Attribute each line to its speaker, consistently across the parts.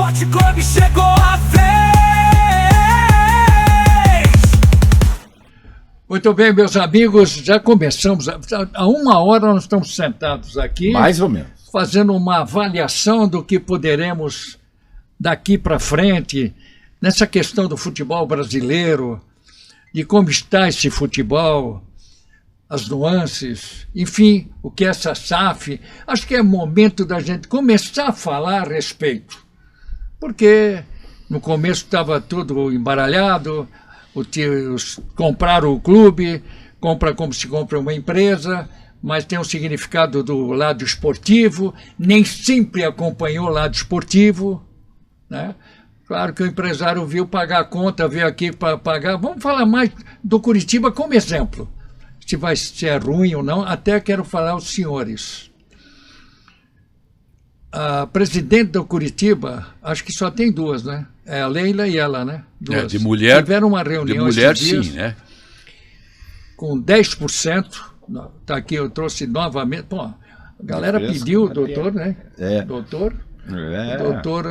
Speaker 1: Esporte Clube chegou a vez.
Speaker 2: Muito bem, meus amigos, já começamos. Há 1 hora nós estamos sentados aqui.
Speaker 3: Mais ou menos.
Speaker 2: Fazendo uma avaliação do que poderemos daqui para frente, nessa questão do futebol brasileiro, de como está esse futebol, as nuances, enfim, o que é essa SAF. Acho que é momento da gente começar a falar a respeito. Porque no começo estava tudo embaralhado, compraram o clube, compra como se compra uma empresa, mas tem um significado do lado esportivo, nem sempre acompanhou o lado esportivo, né? Claro que o empresário viu pagar a conta, veio aqui para pagar. Vamos falar mais do Curitiba como exemplo. Se é ruim ou não, até quero falar aos senhores. A presidente do Curitiba, acho que só tem 2, né? É a Leila e ela, né? 2.
Speaker 4: De mulher.
Speaker 2: Tiveram uma reunião
Speaker 4: de mulher,
Speaker 2: esses dias,
Speaker 4: sim, né?
Speaker 2: Com 10%. Está aqui, eu trouxe novamente. Pô, a galera pediu, o doutor, né? Doutor. Doutor,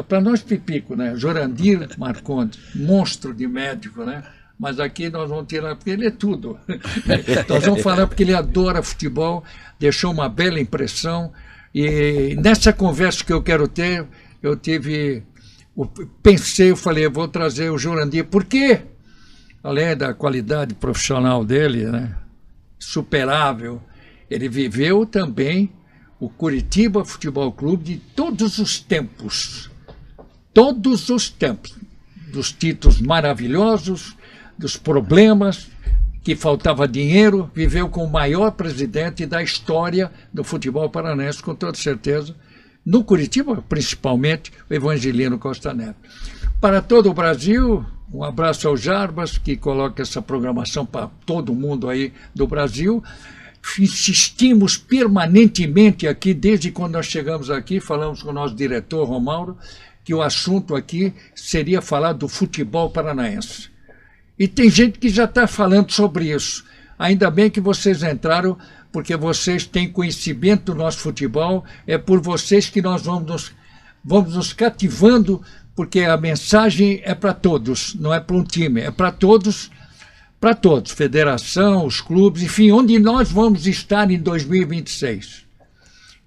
Speaker 2: para nós Pipico, né? Jurandir Marcondes, monstro de médico, né? Mas aqui nós vamos tirar, porque ele é tudo. Nós vamos falar porque ele adora futebol, deixou uma bela impressão. E nessa conversa que eu quero ter, eu falei, eu vou trazer o Jurandir, porque, além da qualidade profissional dele, né, superável, ele viveu também o Curitiba Futebol Clube de todos os tempos, dos títulos maravilhosos, dos problemas, que faltava dinheiro, viveu com o maior presidente da história do futebol paranaense, com toda certeza, no Curitiba, principalmente, o Evangelino Costa Neto. Para todo o Brasil, um abraço ao Jarbas, que coloca essa programação para todo mundo aí do Brasil. Insistimos permanentemente aqui, desde quando nós chegamos aqui, falamos com o nosso diretor, Romauro, que o assunto aqui seria falar do futebol paranaense. E tem gente que já está falando sobre isso. Ainda bem que vocês entraram, porque vocês têm conhecimento do nosso futebol, é por vocês que nós vamos nos cativando, porque a mensagem é para todos, não é para um time, é para todos, federação, os clubes, enfim, onde nós vamos estar em 2026.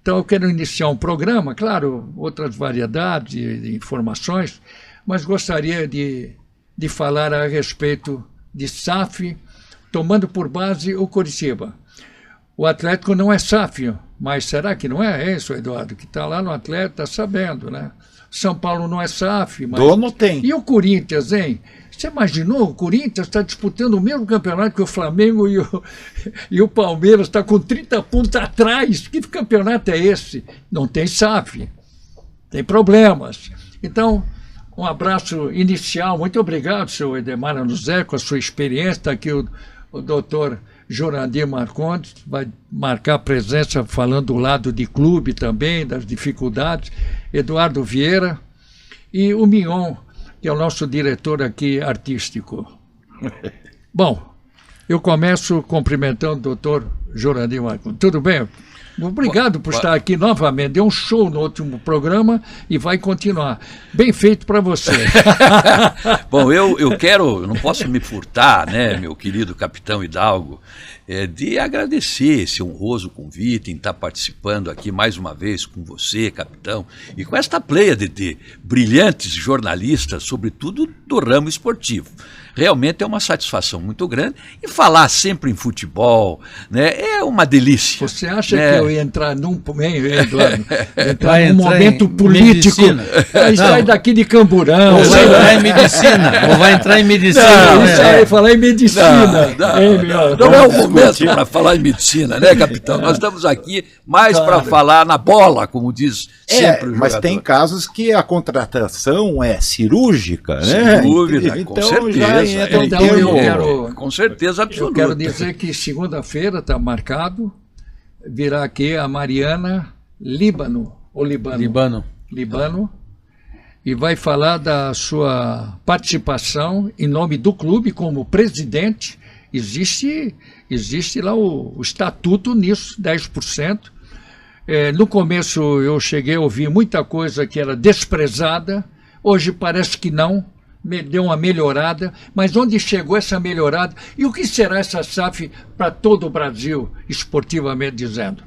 Speaker 2: Então eu quero iniciar um programa, claro, outras variedades de informações, mas gostaria de falar a respeito de SAF, tomando por base o Curitiba. O Atlético não é SAF, mas será que não é isso, Eduardo? Que está lá no Atlético, está sabendo, né? São Paulo não é SAF, mas...
Speaker 3: Dono tem.
Speaker 2: E o Corinthians, hein? Você imaginou? O Corinthians está disputando o mesmo campeonato que o Flamengo e o Palmeiras, está com 30 pontos atrás. Que campeonato é esse? Não tem SAF. Tem problemas. Então, um abraço inicial. Muito obrigado, senhor Edemar Anuzé, com a sua experiência. Está aqui o doutor Jurandir Marcondes, vai marcar presença falando do lado de clube também, das dificuldades. Eduardo Vieira e o Mignon, que é o nosso diretor aqui artístico. Bom, eu começo cumprimentando o doutor Jurandir Marcondes. Tudo bem? Obrigado por estar aqui novamente. Deu um show no último programa e vai continuar. Bem feito para você.
Speaker 4: Bom, eu não posso me furtar, né, meu querido capitão Hidalgo, de agradecer esse honroso convite em estar participando aqui mais uma vez com você, capitão, e com esta pleiade de brilhantes jornalistas, sobretudo do ramo esportivo. Realmente é uma satisfação muito grande. E falar sempre em futebol, né, é uma delícia.
Speaker 2: Você acha que eu ia entrar num momento político? Aí sai daqui de Camburão.
Speaker 3: Ou vai entrar em medicina. Ou vai entrar em medicina.
Speaker 2: Não, isso aí, falar em medicina.
Speaker 4: Não é o momento para falar em medicina, né, capitão? Nós estamos aqui mais para falar na bola, como diz sempre o jogador.
Speaker 3: Mas tem casos que a contratação é cirúrgica, né?
Speaker 4: Sem dúvida,
Speaker 3: então,
Speaker 4: com certeza.
Speaker 2: Então eu quero,
Speaker 4: com certeza absoluta.
Speaker 2: Eu quero dizer que segunda-feira está marcado, virá aqui a Mariana Líbano, e vai falar da sua participação em nome do clube como presidente. Existe lá o estatuto nisso, 10%. No começo eu cheguei a ouvir muita coisa que era desprezada, hoje parece que não, deu uma melhorada, mas onde chegou essa melhorada? E o que será essa SAF para todo o Brasil, esportivamente dizendo?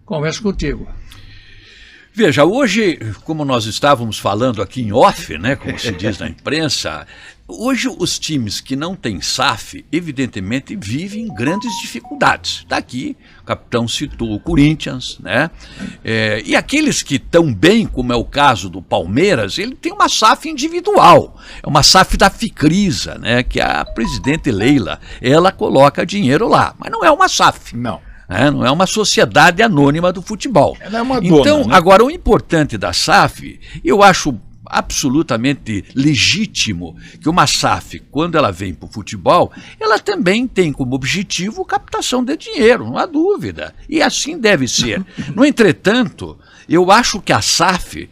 Speaker 2: Converso contigo.
Speaker 4: Veja, hoje, como nós estávamos falando aqui em off, né, como se diz na imprensa, hoje os times que não têm SAF, evidentemente, vivem grandes dificuldades. Daqui, o capitão citou o Corinthians, né? E aqueles que estão bem, como é o caso do Palmeiras, ele tem uma SAF individual, é uma SAF da Ficrisa, né, que a presidente Leila, ela coloca dinheiro lá, mas não é uma SAF.
Speaker 3: Não.
Speaker 4: Não é uma sociedade anônima do futebol.
Speaker 3: Ela é uma dona,
Speaker 4: então,
Speaker 3: né?
Speaker 4: Agora, o importante da SAF, eu acho absolutamente legítimo que uma SAF, quando ela vem para o futebol, ela também tem como objetivo captação de dinheiro, não há dúvida. E assim deve ser. No entretanto, eu acho que a SAF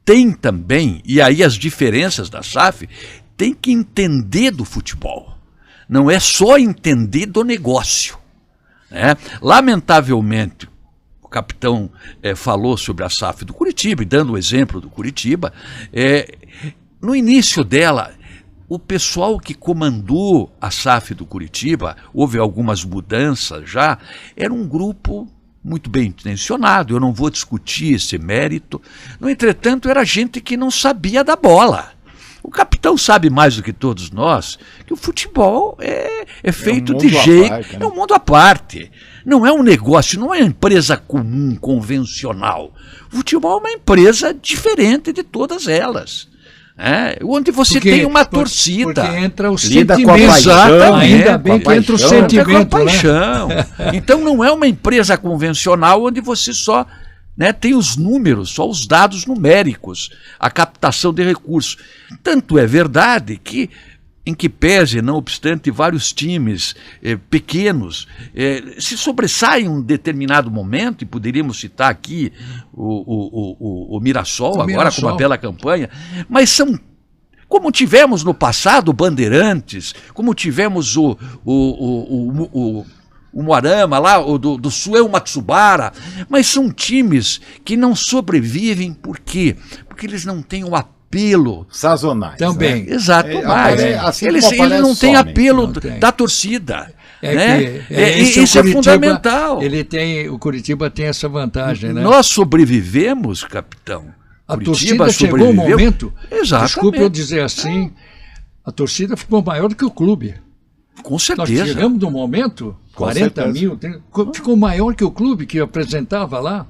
Speaker 4: tem também, e aí as diferenças da SAF, tem que entender do futebol. Não é só entender do negócio. Lamentavelmente, o capitão falou sobre a SAF do Curitiba, e dando o exemplo do Curitiba, no início dela, o pessoal que comandou a SAF do Curitiba, houve algumas mudanças já, era um grupo muito bem intencionado, eu não vou discutir esse mérito, no entretanto era gente que não sabia da bola. O capitão sabe mais do que todos nós que o futebol é feito de jeito, é um mundo à parte. Não é um negócio, não é uma empresa comum, convencional. O futebol é uma empresa diferente de todas elas. Onde você tem uma torcida.
Speaker 2: Porque entra o
Speaker 3: sentimento.
Speaker 2: Exatamente. Ainda bem que entra o sentimento.
Speaker 4: Entra com a paixão. Então não é uma empresa convencional onde você só... tem os números, só os dados numéricos, a captação de recursos. Tanto é verdade que, em que pese, não obstante, vários times pequenos se sobressaem em um determinado momento, e poderíamos citar aqui o Mirassol, agora com uma bela campanha, mas são, como tivemos no passado o Bandeirantes, como tivemos o Moarama lá, o do Suel Matsubara, mas são times que não sobrevivem, por quê? Porque eles não têm o apelo
Speaker 3: sazonais.
Speaker 2: Também.
Speaker 3: Né?
Speaker 4: Exato, mas
Speaker 3: assim
Speaker 4: eles não têm apelo da torcida. Isso é fundamental.
Speaker 2: O Curitiba tem essa vantagem, né?
Speaker 4: Nós sobrevivemos, capitão.
Speaker 2: A torcida chegou um momento, desculpe eu dizer assim, a torcida ficou maior do que o clube.
Speaker 4: Com certeza.
Speaker 2: Nós chegamos num momento, 40 mil, ficou maior que o clube que apresentava lá.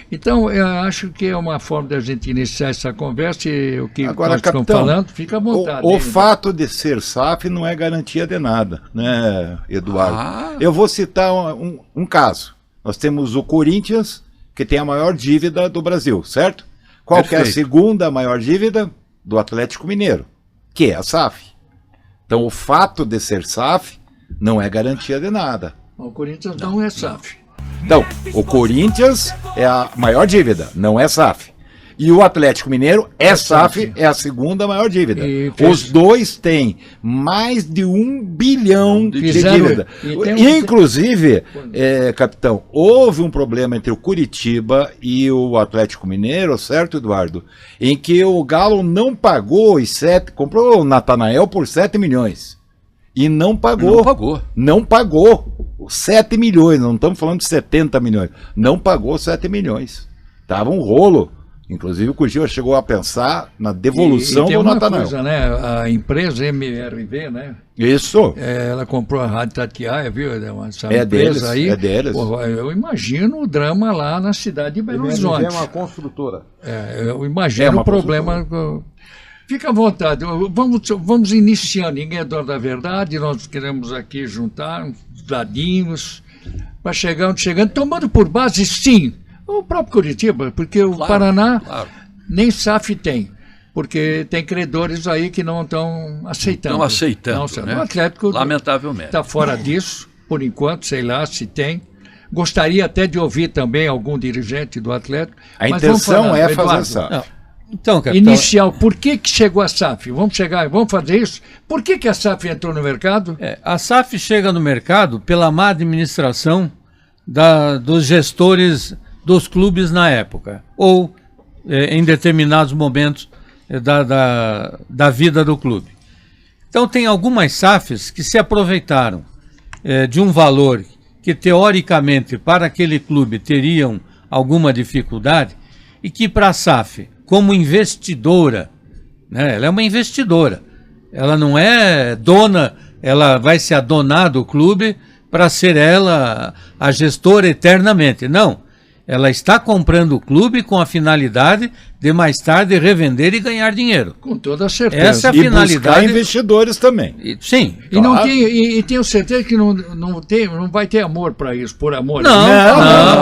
Speaker 2: Então, eu acho que é uma forma da gente iniciar essa conversa, e o que
Speaker 3: agora,
Speaker 2: nós
Speaker 3: capitão,
Speaker 2: estamos falando, fica à vontade.
Speaker 3: O fato de ser SAF não é garantia de nada, né, Eduardo? Eu vou citar um caso. Nós temos o Corinthians, que tem a maior dívida do Brasil, certo? Qual que é a segunda maior dívida? Do Atlético Mineiro, que é a SAF. Então, o fato de ser SAF não é garantia de nada.
Speaker 2: O Corinthians não é SAF.
Speaker 3: Então, o Corinthians é a maior dívida, não é SAF. E o Atlético Mineiro é SAF, é a segunda maior dívida. Os dois têm mais de 1 bilhão de dívida. Inclusive, capitão, houve um problema entre o Curitiba e o Atlético Mineiro, certo, Eduardo? Em que o Galo não pagou comprou o Natanael por 7 milhões. E não pagou. Não pagou 7 milhões, não estamos falando de 70 milhões. Não pagou 7 milhões. Tava um rolo. Inclusive o Curitiba chegou a pensar na devolução do Natanael.
Speaker 2: Coisa, né? A empresa MRV, né?
Speaker 3: Isso.
Speaker 2: Ela comprou a Rádio Tatiaia, viu? Essa
Speaker 3: empresa
Speaker 2: deles, aí.
Speaker 3: É deles.
Speaker 2: Porra, eu imagino o drama lá na cidade de Belo Horizonte.
Speaker 3: É uma construtora.
Speaker 2: Eu imagino o problema. Fica à vontade. Vamos iniciando. Ninguém é dono da verdade. Nós queremos aqui juntar uns dadinhos para chegar onde chegando, tomando por base, sim, o próprio Curitiba, porque o Paraná nem SAF tem, porque tem credores aí que não estão aceitando.
Speaker 4: Não aceitando, né?
Speaker 2: O Atlético,
Speaker 4: lamentavelmente,
Speaker 2: está fora disso, por enquanto, sei lá se tem. Gostaria até de ouvir também algum dirigente do Atlético.
Speaker 3: A intenção é fazer SAF.
Speaker 2: Então, capitão, inicial, por que chegou a SAF? Vamos fazer isso? Por que a SAF entrou no mercado?
Speaker 5: A SAF chega no mercado pela má administração dos gestores dos clubes na época, ou em determinados momentos da vida do clube. Então tem algumas SAFs que se aproveitaram de um valor que teoricamente para aquele clube teriam alguma dificuldade e que para a SAF, como investidora, né, ela é uma investidora, ela não é dona, ela vai se adonar do clube para ser ela a gestora eternamente, não. Ela está comprando o clube com a finalidade de mais tarde revender e ganhar dinheiro.
Speaker 2: Com toda certeza.
Speaker 5: Essa é a
Speaker 3: E
Speaker 5: finalidade.
Speaker 3: buscar investidores também.
Speaker 5: Sim.
Speaker 2: E, não tem, e tenho certeza que não vai ter amor para isso, por amor.
Speaker 5: Não.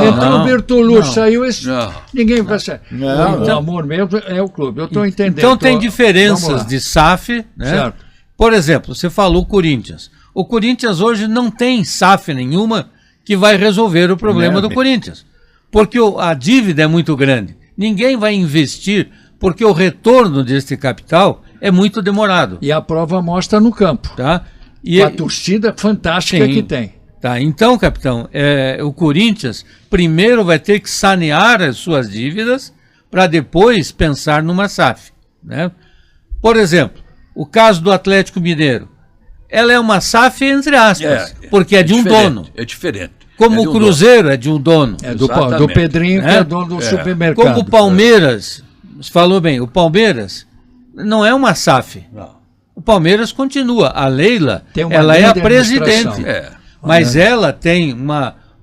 Speaker 2: Então o Bertolucci saiu,
Speaker 4: Não.
Speaker 2: ninguém vai sair.
Speaker 3: Não.
Speaker 2: O amor mesmo é o clube, eu estou entendendo.
Speaker 5: Então tem
Speaker 2: Vamos
Speaker 5: diferenças
Speaker 2: lá.
Speaker 5: de SAF, né?
Speaker 2: Certo.
Speaker 5: Por exemplo, você falou Corinthians. O Corinthians hoje não tem SAF nenhuma que vai resolver o problema do Corinthians. Porque a dívida é muito grande. Ninguém vai investir porque o retorno desse capital é muito demorado.
Speaker 2: E a prova mostra no campo.
Speaker 5: Tá?
Speaker 2: Com a torcida fantástica
Speaker 5: Sim.
Speaker 2: que tem.
Speaker 5: Tá, então, capitão, o Corinthians primeiro vai ter que sanear as suas dívidas para depois pensar numa SAF. Né? Por exemplo, o caso do Atlético Mineiro. Ela é uma SAF entre aspas, porque é de um
Speaker 4: diferente,
Speaker 5: dono.
Speaker 4: É diferente.
Speaker 5: Como
Speaker 4: É de
Speaker 5: o
Speaker 4: um
Speaker 5: Cruzeiro é de um dono.
Speaker 2: É do
Speaker 4: Exatamente.
Speaker 2: Pedrinho, que é dono do supermercado.
Speaker 5: Como o Palmeiras, você falou bem, o Palmeiras não é uma SAF.
Speaker 4: Não.
Speaker 5: O Palmeiras continua. A Leila,
Speaker 2: Tem uma
Speaker 5: ela é a
Speaker 2: grande
Speaker 5: presidente.
Speaker 2: administração.
Speaker 5: Mas ela tem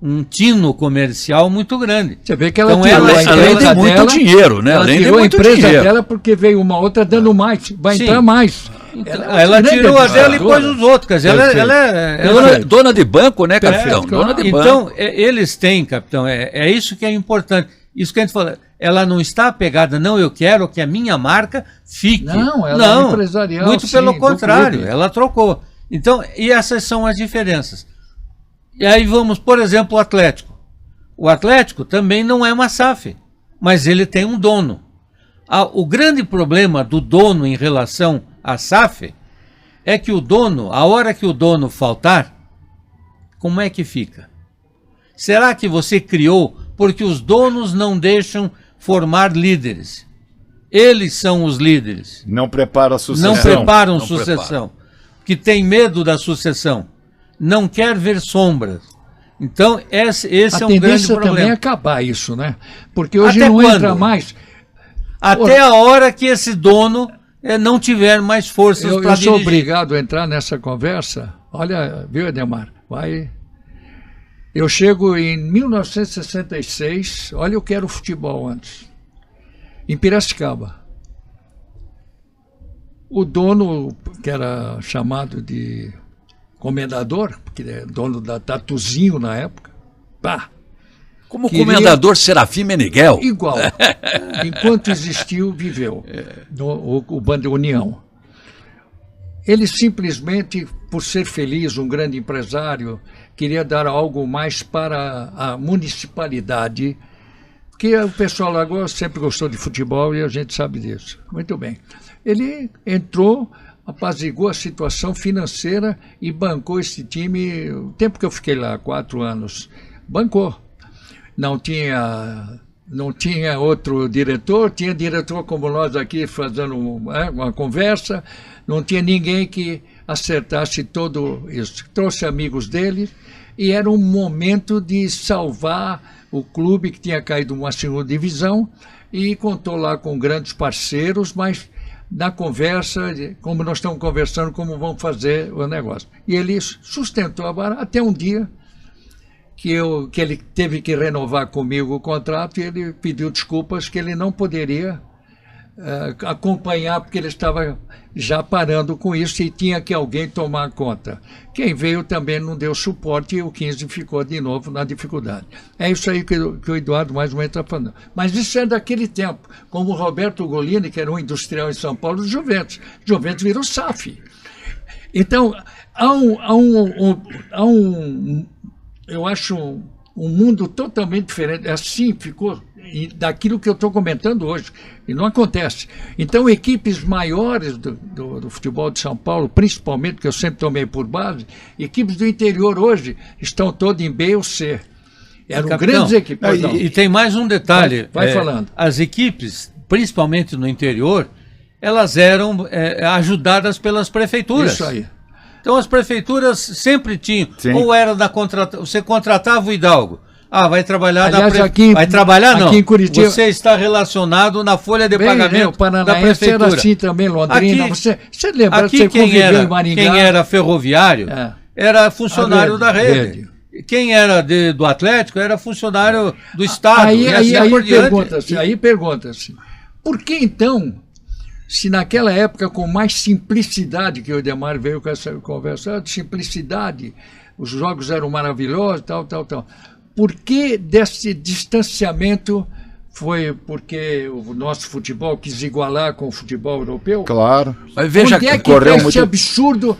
Speaker 5: um tino comercial muito grande.
Speaker 2: Você vê que ela
Speaker 5: Então,
Speaker 2: tirou
Speaker 5: ela-
Speaker 2: a
Speaker 5: além
Speaker 2: empresa
Speaker 4: de muito
Speaker 2: dela,
Speaker 4: dinheiro, né?
Speaker 2: Ela
Speaker 4: Além de
Speaker 2: tirou a
Speaker 4: muito
Speaker 2: empresa
Speaker 4: dinheiro.
Speaker 2: dela porque veio uma outra dando mais. Vai
Speaker 5: Sim.
Speaker 2: entrar mais.
Speaker 5: Ela tirou a dela e pôs os outros. Quer dizer, ela
Speaker 4: Dona de banco, né, capitão? Dona de banco.
Speaker 5: Então, eles têm, capitão, é isso que é importante. Isso que a gente fala, ela não está apegada, não, eu quero que a minha marca fique.
Speaker 2: Não, ela é empresarial,
Speaker 5: muito
Speaker 2: sim,
Speaker 5: pelo
Speaker 2: do
Speaker 5: contrário,
Speaker 2: clube.
Speaker 5: ela trocou. Então, e essas são as diferenças. E aí vamos, por exemplo, o Atlético. O Atlético também não é uma SAF, mas ele tem um dono. O grande problema do dono em relação à SAF é que o dono, a hora que o dono faltar, como é que fica? Será que você criou porque os donos não deixam formar líderes? Eles são os líderes.
Speaker 3: Não prepara a sucessão.
Speaker 5: Não preparam
Speaker 4: Não
Speaker 5: sucessão. Que tem medo da sucessão. Não quer ver sombras. Então, esse
Speaker 2: A
Speaker 5: é um grande
Speaker 2: tendência também é
Speaker 5: problema.
Speaker 2: acabar isso, né? Porque hoje
Speaker 5: Até
Speaker 2: não
Speaker 5: quando?
Speaker 2: entra mais.
Speaker 5: Até a hora que esse dono não tiver mais forças
Speaker 2: Eu
Speaker 5: para
Speaker 2: sou
Speaker 5: dirigir.
Speaker 2: obrigado a entrar nessa conversa. Olha, viu, Edemar? Eu chego em 1966, olha, eu quero futebol antes. Em Piracicaba. O dono, que era chamado de comendador, porque é dono da Tatuzinho na época, pá,
Speaker 4: Como
Speaker 2: queria-
Speaker 4: comendador Serafim Meneghel.
Speaker 2: igual. Enquanto existiu, viveu. O Bando União. Ele simplesmente, por ser feliz, um grande empresário, queria dar algo mais para a municipalidade, porque o pessoal lá sempre gostou de futebol e a gente sabe disso. Muito bem. Ele entrou, apaziguou a situação financeira e bancou esse time. O tempo que eu fiquei lá, 4 anos, bancou. Não tinha outro diretor, tinha diretor como nós aqui fazendo uma conversa, não tinha ninguém que acertasse tudo isso. Trouxe amigos dele e era um momento de salvar o clube que tinha caído uma segunda divisão e contou lá com grandes parceiros, mas na conversa, como nós estamos conversando, como vamos fazer o negócio. E ele sustentou a vara até um dia que ele teve que renovar comigo o contrato e ele pediu desculpas que ele não poderia acompanhar porque ele estava já parando com isso e tinha que alguém tomar conta. Quem veio também não deu suporte e o 15 ficou de novo na dificuldade. É isso aí que o Eduardo mais ou menos está falando. Mas isso é daquele tempo, como o Roberto Golini, que era um industrial em São Paulo, do Juventus. Juventus virou SAF. Então, eu acho um mundo totalmente diferente. Assim ficou daquilo que eu estou comentando hoje. E não acontece. Então, equipes maiores do futebol de São Paulo, principalmente, que eu sempre tomei por base, equipes do interior hoje estão todas em B ou C. Eram
Speaker 5: Capitão,
Speaker 2: grandes equipes.
Speaker 5: E tem mais um detalhe.
Speaker 2: Vai falando.
Speaker 5: As equipes, principalmente no interior, elas eram ajudadas pelas prefeituras.
Speaker 2: Isso aí.
Speaker 5: Então as prefeituras sempre tinham,
Speaker 3: Sim.
Speaker 5: ou era você contratava o Hidalgo. Vai trabalhar
Speaker 2: Aliás,
Speaker 5: vai trabalhar não.
Speaker 2: Aqui em Curitiba,
Speaker 5: você está relacionado na folha de pagamento
Speaker 2: o Paranaense
Speaker 5: da prefeitura.
Speaker 2: era assim também, Londrina.
Speaker 5: Aqui-
Speaker 2: Você lembra,
Speaker 5: Aqui
Speaker 2: você
Speaker 5: quem
Speaker 2: conviveu em Maringá.
Speaker 5: era ferroviário era funcionário
Speaker 2: A
Speaker 5: da rede. Quem era do Atlético era funcionário do Estado.
Speaker 2: Aí,
Speaker 5: e assim por diante.
Speaker 2: pergunta-se, por que então, se naquela época com mais simplicidade, que o Edemar veio com essa conversa, simplicidade, os jogos eram maravilhosos, tal, por que desse distanciamento? Foi porque o nosso futebol quis igualar com o futebol europeu?
Speaker 3: Claro.
Speaker 4: Mas veja
Speaker 2: Onde é que
Speaker 3: correu
Speaker 2: esse
Speaker 3: muito-
Speaker 2: absurdo,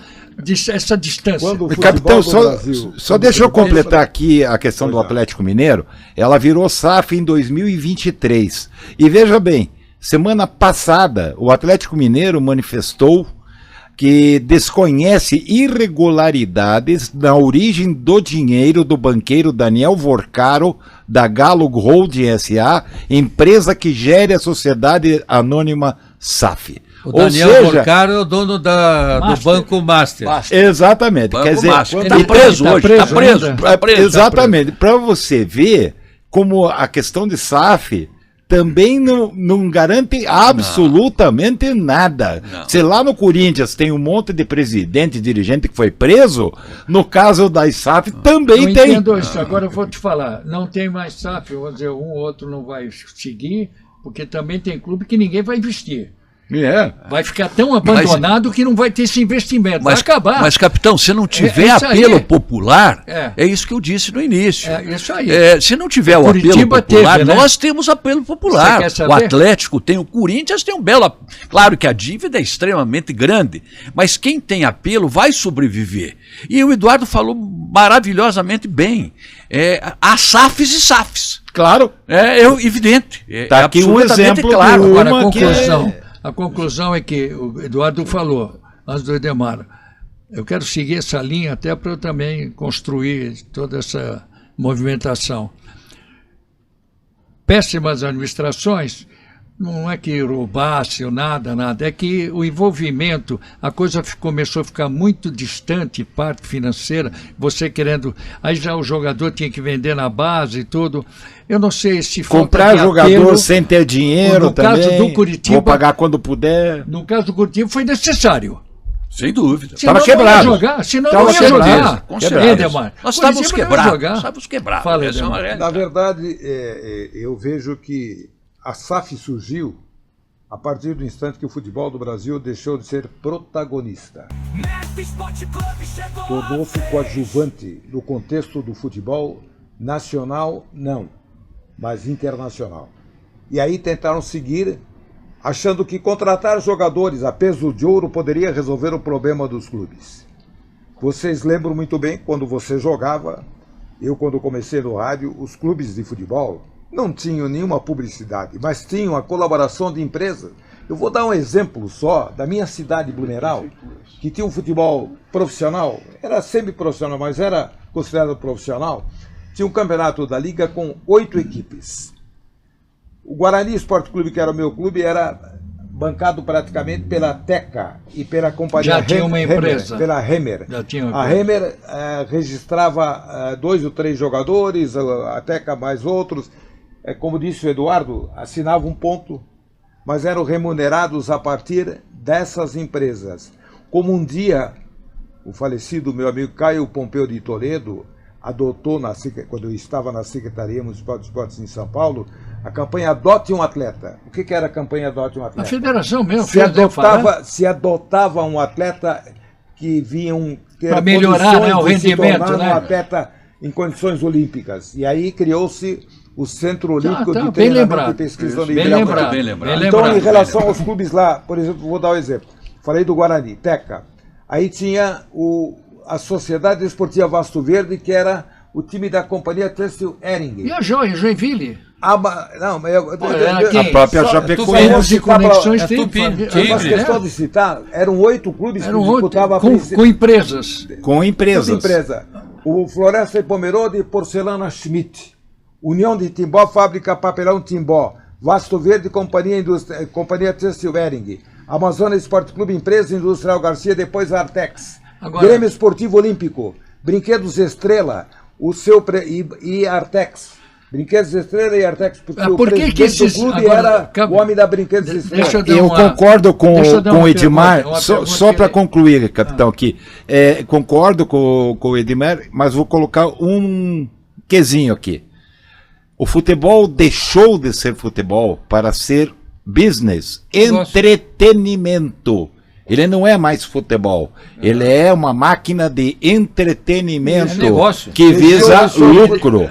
Speaker 2: essa distância?
Speaker 6: Quando o
Speaker 3: Capitão,
Speaker 6: futebol do Brasil-
Speaker 3: só
Speaker 6: quando
Speaker 3: deixa eu
Speaker 6: o futebol-
Speaker 3: completar aqui a questão do
Speaker 6: Pois é.
Speaker 3: Atlético Mineiro. Ela virou SAF em 2023. E veja bem, semana passada o Atlético Mineiro manifestou que desconhece irregularidades na origem do dinheiro do banqueiro Daniel Vorcaro, da Galo Holding S.A., empresa que gere a sociedade anônima SAF.
Speaker 5: O Daniel Vorcaro é o dono do Banco Master.
Speaker 3: Exatamente.
Speaker 4: Banco
Speaker 3: Quer dizer,
Speaker 4: Master.
Speaker 3: e
Speaker 4: Tá preso
Speaker 2: tá
Speaker 4: hoje,
Speaker 2: preso
Speaker 4: tá preso.
Speaker 2: ainda?
Speaker 4: Tá preso,
Speaker 3: exatamente. Para você ver como a questão de SAF também não garante absolutamente nada.
Speaker 4: Não.
Speaker 3: Se lá no Corinthians tem um monte de presidente e dirigente que foi preso, no caso da SAF também
Speaker 2: Não
Speaker 3: tem.
Speaker 2: entendo isso. Agora eu vou te falar. Não tem mais SAF. Eu vou dizer, um ou outro não vai seguir, porque também tem clube que ninguém vai investir.
Speaker 3: É.
Speaker 2: Vai ficar tão abandonado que não vai ter esse investimento. Vai
Speaker 4: Mas,
Speaker 2: acabar.
Speaker 4: mas, capitão, se não tiver
Speaker 2: isso aí.
Speaker 4: apelo popular,
Speaker 2: É.
Speaker 4: é isso que eu disse no início.
Speaker 2: É isso aí.
Speaker 4: Se não tiver o apelo
Speaker 2: Curitiba
Speaker 4: popular,
Speaker 2: teve, né?
Speaker 4: nós temos apelo popular.
Speaker 2: Você quer saber?
Speaker 4: O Atlético tem, o Corinthians tem um belo. Claro que a dívida é extremamente grande, mas quem tem apelo vai sobreviver. E o Eduardo falou maravilhosamente bem. Há SAFs e SAFs.
Speaker 3: Claro.
Speaker 4: É evidente.
Speaker 3: Tá aqui um
Speaker 4: absolutamente
Speaker 3: exemplo
Speaker 4: claro.
Speaker 3: de
Speaker 2: Agora,
Speaker 3: uma que
Speaker 2: a conclusão é que o Eduardo falou, antes do Edemar, eu quero seguir essa linha até para eu também construir toda essa movimentação. Péssimas administrações, não é que roubasse ou nada, é que o envolvimento, a coisa começou a ficar muito distante, parte financeira, você querendo, aí já o jogador tinha que vender na base e tudo, eu não sei se
Speaker 3: comprar
Speaker 2: falta de
Speaker 3: jogador
Speaker 2: apelo,
Speaker 3: sem ter dinheiro
Speaker 2: no
Speaker 3: também.
Speaker 2: caso do Curitiba,
Speaker 3: vou pagar quando puder.
Speaker 2: no caso do Curitiba foi necessário.
Speaker 4: Sem dúvida.
Speaker 2: Senão
Speaker 3: Tava
Speaker 2: não ia
Speaker 3: quebrado.
Speaker 2: jogar, senão
Speaker 3: Tava
Speaker 2: não ia
Speaker 3: quebrado.
Speaker 2: jogar.
Speaker 4: Com
Speaker 3: Quebrado.
Speaker 4: certeza.
Speaker 2: Edemar.
Speaker 4: Nós
Speaker 2: Curitiba
Speaker 4: estávamos
Speaker 2: não ia
Speaker 4: quebrados.
Speaker 2: jogar.
Speaker 4: Estávamos quebrados.
Speaker 2: Fala,
Speaker 4: Essa é uma
Speaker 2: Edemar.
Speaker 4: realidade.
Speaker 6: Na verdade, eu vejo que a SAF surgiu a partir do instante que o futebol do Brasil deixou de ser protagonista.
Speaker 1: Mestre Esporte Clube chegou.
Speaker 6: Tornou-se coadjuvante no contexto do futebol nacional, não, mas internacional. E aí tentaram seguir, achando que contratar jogadores a peso de ouro poderia resolver o problema dos clubes. Vocês lembram muito bem, quando você jogava, eu quando comecei no rádio, os clubes de futebol não tinham nenhuma publicidade, mas tinham a colaboração de empresas. Eu vou dar um exemplo só da minha cidade, Blumenau, que tinha um futebol profissional, era semi-profissional, mas era considerado profissional. Tinha um campeonato da Liga com 8 equipes. O Guarani Esporte Clube, que era o meu clube, era bancado praticamente pela Teca e pela companhia
Speaker 2: Já tinha uma empresa.
Speaker 6: pela Hemer.
Speaker 2: Já tinha uma
Speaker 6: A Hemer registrava 2 ou 3 jogadores, a Teca mais outros. Como disse o Eduardo, assinavam um ponto, mas eram remunerados a partir dessas empresas. Como um dia o falecido meu amigo Caio Pompeu de Toledo adotou, quando eu estava na Secretaria Municipal de Esportes em São Paulo, a campanha Adote um Atleta. O que era a campanha Adote um Atleta?
Speaker 2: A federação mesmo
Speaker 6: Se adotava um atleta que vinham ter
Speaker 2: para melhorar, né, o
Speaker 6: condições de se
Speaker 2: rendimento,
Speaker 6: tornar
Speaker 2: né?
Speaker 6: um atleta em condições olímpicas. E aí criou-se o Centro Olímpico
Speaker 2: tá,
Speaker 6: de
Speaker 2: bem
Speaker 6: Treinamento
Speaker 2: lembrado.
Speaker 6: e Pesquisa
Speaker 2: Bem
Speaker 6: Olímpica.
Speaker 2: lembrado.
Speaker 4: Bem lembrado.
Speaker 6: Então,
Speaker 2: lembrado.
Speaker 6: em relação aos clubes lá, por exemplo, vou dar um exemplo. Falei do Guarani, Teca. Aí tinha a Sociedade Esportiva Vasto Verde, que era o time da companhia Têxtil Hering.
Speaker 2: E a Joinville?
Speaker 6: Não, mas
Speaker 2: quem?
Speaker 3: A própria
Speaker 6: só-
Speaker 3: Chapecoense.
Speaker 2: Anos de conexões
Speaker 5: é
Speaker 2: tem
Speaker 5: Tupi.
Speaker 6: Eu
Speaker 5: Tigre.
Speaker 6: faço questão de citar, eram 8 clubes
Speaker 2: Eram
Speaker 6: que
Speaker 2: outros,
Speaker 6: disputavam a
Speaker 2: com empresas.
Speaker 3: Com empresas.
Speaker 6: empresa. O Floresta e Pomerode e Porcelana Schmidt. União de Timbó, Fábrica Papelão Timbó, Vasto Verde, Companhia Têxtil Hering, Amazonas Esporte Clube, Empresa Industrial Garcia, depois Artex, Grêmio Esportivo Olímpico, Brinquedos Estrela, e Artex. Brinquedos Estrela e Artex, porque o presidente do clube era o homem da Brinquedos Estrela.
Speaker 3: Eu concordo com o Edmar, só para concluir, capitão, aqui, concordo com o Edmar, mas vou colocar um quesinho aqui. O futebol deixou de ser futebol para ser business, entretenimento. Ele não é mais futebol, ele é uma máquina de entretenimento que visa lucro.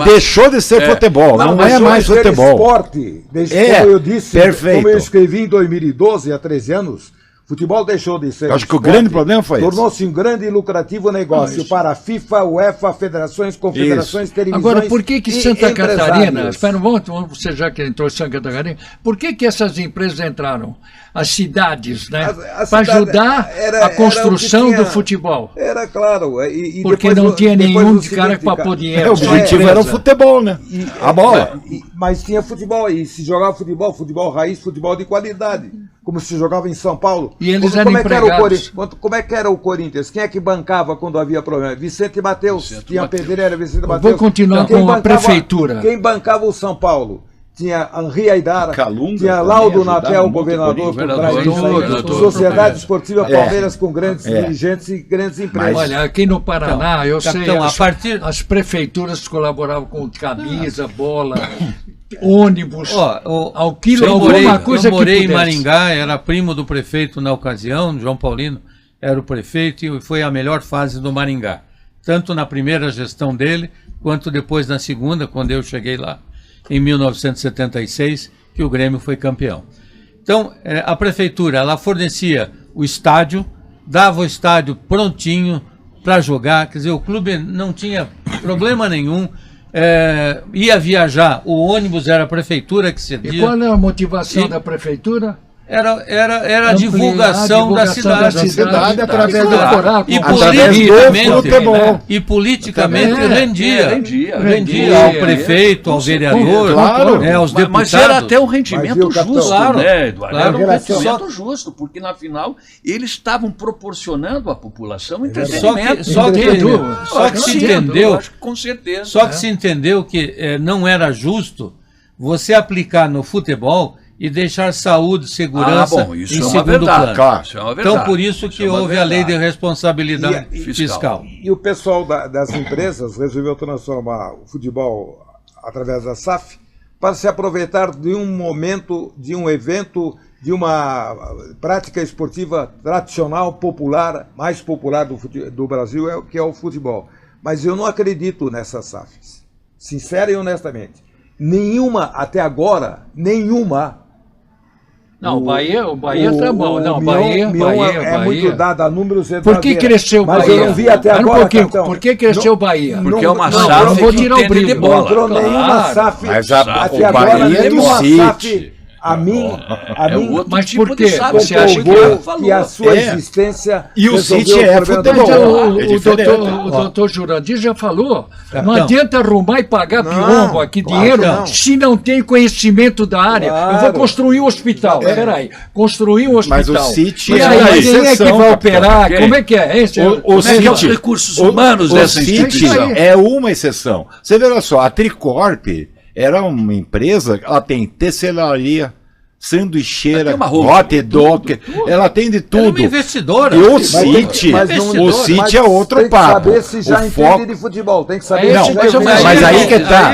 Speaker 3: Deixou de ser futebol, não é mais futebol.
Speaker 6: Esporte, como eu disse, como eu escrevi em 2012, há 13 anos, futebol deixou de ser.
Speaker 3: Eu acho que o grande problema foi esse.
Speaker 6: Tornou-se um grande e lucrativo negócio para a FIFA, UEFA, federações, confederações, televisões.
Speaker 2: Agora, por que Santa Catarina, espera, você já que entrou em Santa Catarina, por que essas empresas entraram? As cidades, né? Para ajudar a construção do futebol.
Speaker 6: Era claro.
Speaker 2: Porque não tinha nenhum cara para pôr dinheiro.
Speaker 3: O objetivo era o futebol, né? A bola.
Speaker 6: Mas tinha futebol, e se jogava futebol raiz, futebol de qualidade. Como se jogava em São Paulo.
Speaker 2: E eles eram empregados.
Speaker 6: Como é que era o Corinthians? Quem é que bancava quando havia problema? Vicente Mateus. Tinha Pedreira, Vicente Mateus.
Speaker 2: Vou continuar com a prefeitura.
Speaker 6: Quem bancava o São Paulo? Tinha Henri Aidara, tinha Laudo Natel, governador, por trás disso. Sociedade Esportiva Palmeiras com grandes dirigentes e grandes empresas.
Speaker 2: Olha, aqui no Paraná, eu sei, as prefeituras colaboravam com camisa, bola, ônibus, ao quilo, alguma coisa que pudesse.
Speaker 5: Eu morei em Maringá, era primo do prefeito na ocasião, João Paulino, era o prefeito e foi a melhor fase do Maringá. Tanto na primeira gestão dele, quanto depois na segunda, quando eu cheguei lá. Em 1976, que o Grêmio foi campeão. Então, a prefeitura, ela fornecia o estádio, dava o estádio prontinho para jogar, quer dizer, o clube não tinha problema nenhum, ia viajar, o ônibus era a prefeitura que cedia.
Speaker 2: E qual é a motivação da prefeitura?
Speaker 5: Era a divulgação da cidade
Speaker 3: através do
Speaker 5: futebol. E politicamente rendia ao prefeito, ao vereador, aos deputados.
Speaker 4: Mas era até um rendimento justo, né, Eduardo?
Speaker 5: Claro,
Speaker 4: era um rendimento justo, porque na final eles estavam proporcionando à população entretenimento.
Speaker 5: Só que se entendeu,
Speaker 4: com certeza.
Speaker 5: Só que se entendeu que não era justo você aplicar no futebol e deixar saúde, segurança em segundo plano.
Speaker 3: Claro.
Speaker 5: Então, por isso que houve a lei de responsabilidade fiscal.
Speaker 6: E o pessoal das empresas resolveu transformar o futebol através da SAF para se aproveitar de um momento, de um evento, de uma prática esportiva tradicional, popular, mais popular do Brasil, que é o futebol. Mas eu não acredito nessas SAFs, sincera e honestamente. Nenhuma, até agora, nenhuma.
Speaker 2: Não, o Bahia tá bom. Não, Bahia
Speaker 6: muito dado a números.
Speaker 2: Por que cresceu o Bahia?
Speaker 6: Mas eu não vi até agora,
Speaker 2: Por que cresceu o Bahia?
Speaker 4: Porque é uma SAF
Speaker 2: que entende de bola.
Speaker 6: Não entrou nenhuma SAF.
Speaker 3: Mas
Speaker 6: até agora, nenhuma SAF. A mim,
Speaker 2: mas por quê?
Speaker 6: Você acha que a sua existência
Speaker 3: e o City é futebol?
Speaker 2: O doutor Jurandir já falou, não adianta arrumar e pagar piombo aqui dinheiro se não tem conhecimento da área. Eu vou construir um hospital, peraí, construir um hospital.
Speaker 3: Mas o City
Speaker 2: quem é que vai operar? Como é que é?
Speaker 4: Como é que é os recursos humanos dessa instituição?
Speaker 3: É uma exceção. Você vê só, a Tricorp era uma empresa, ela tem tecelaria, sanduicheira, hot dog, ela tem de tudo.
Speaker 5: Ela é uma investidora.
Speaker 3: E o City é outro papo.
Speaker 6: Tem que saber se já entende de futebol. Tem que saber se já entende.
Speaker 3: Mas aí que tá.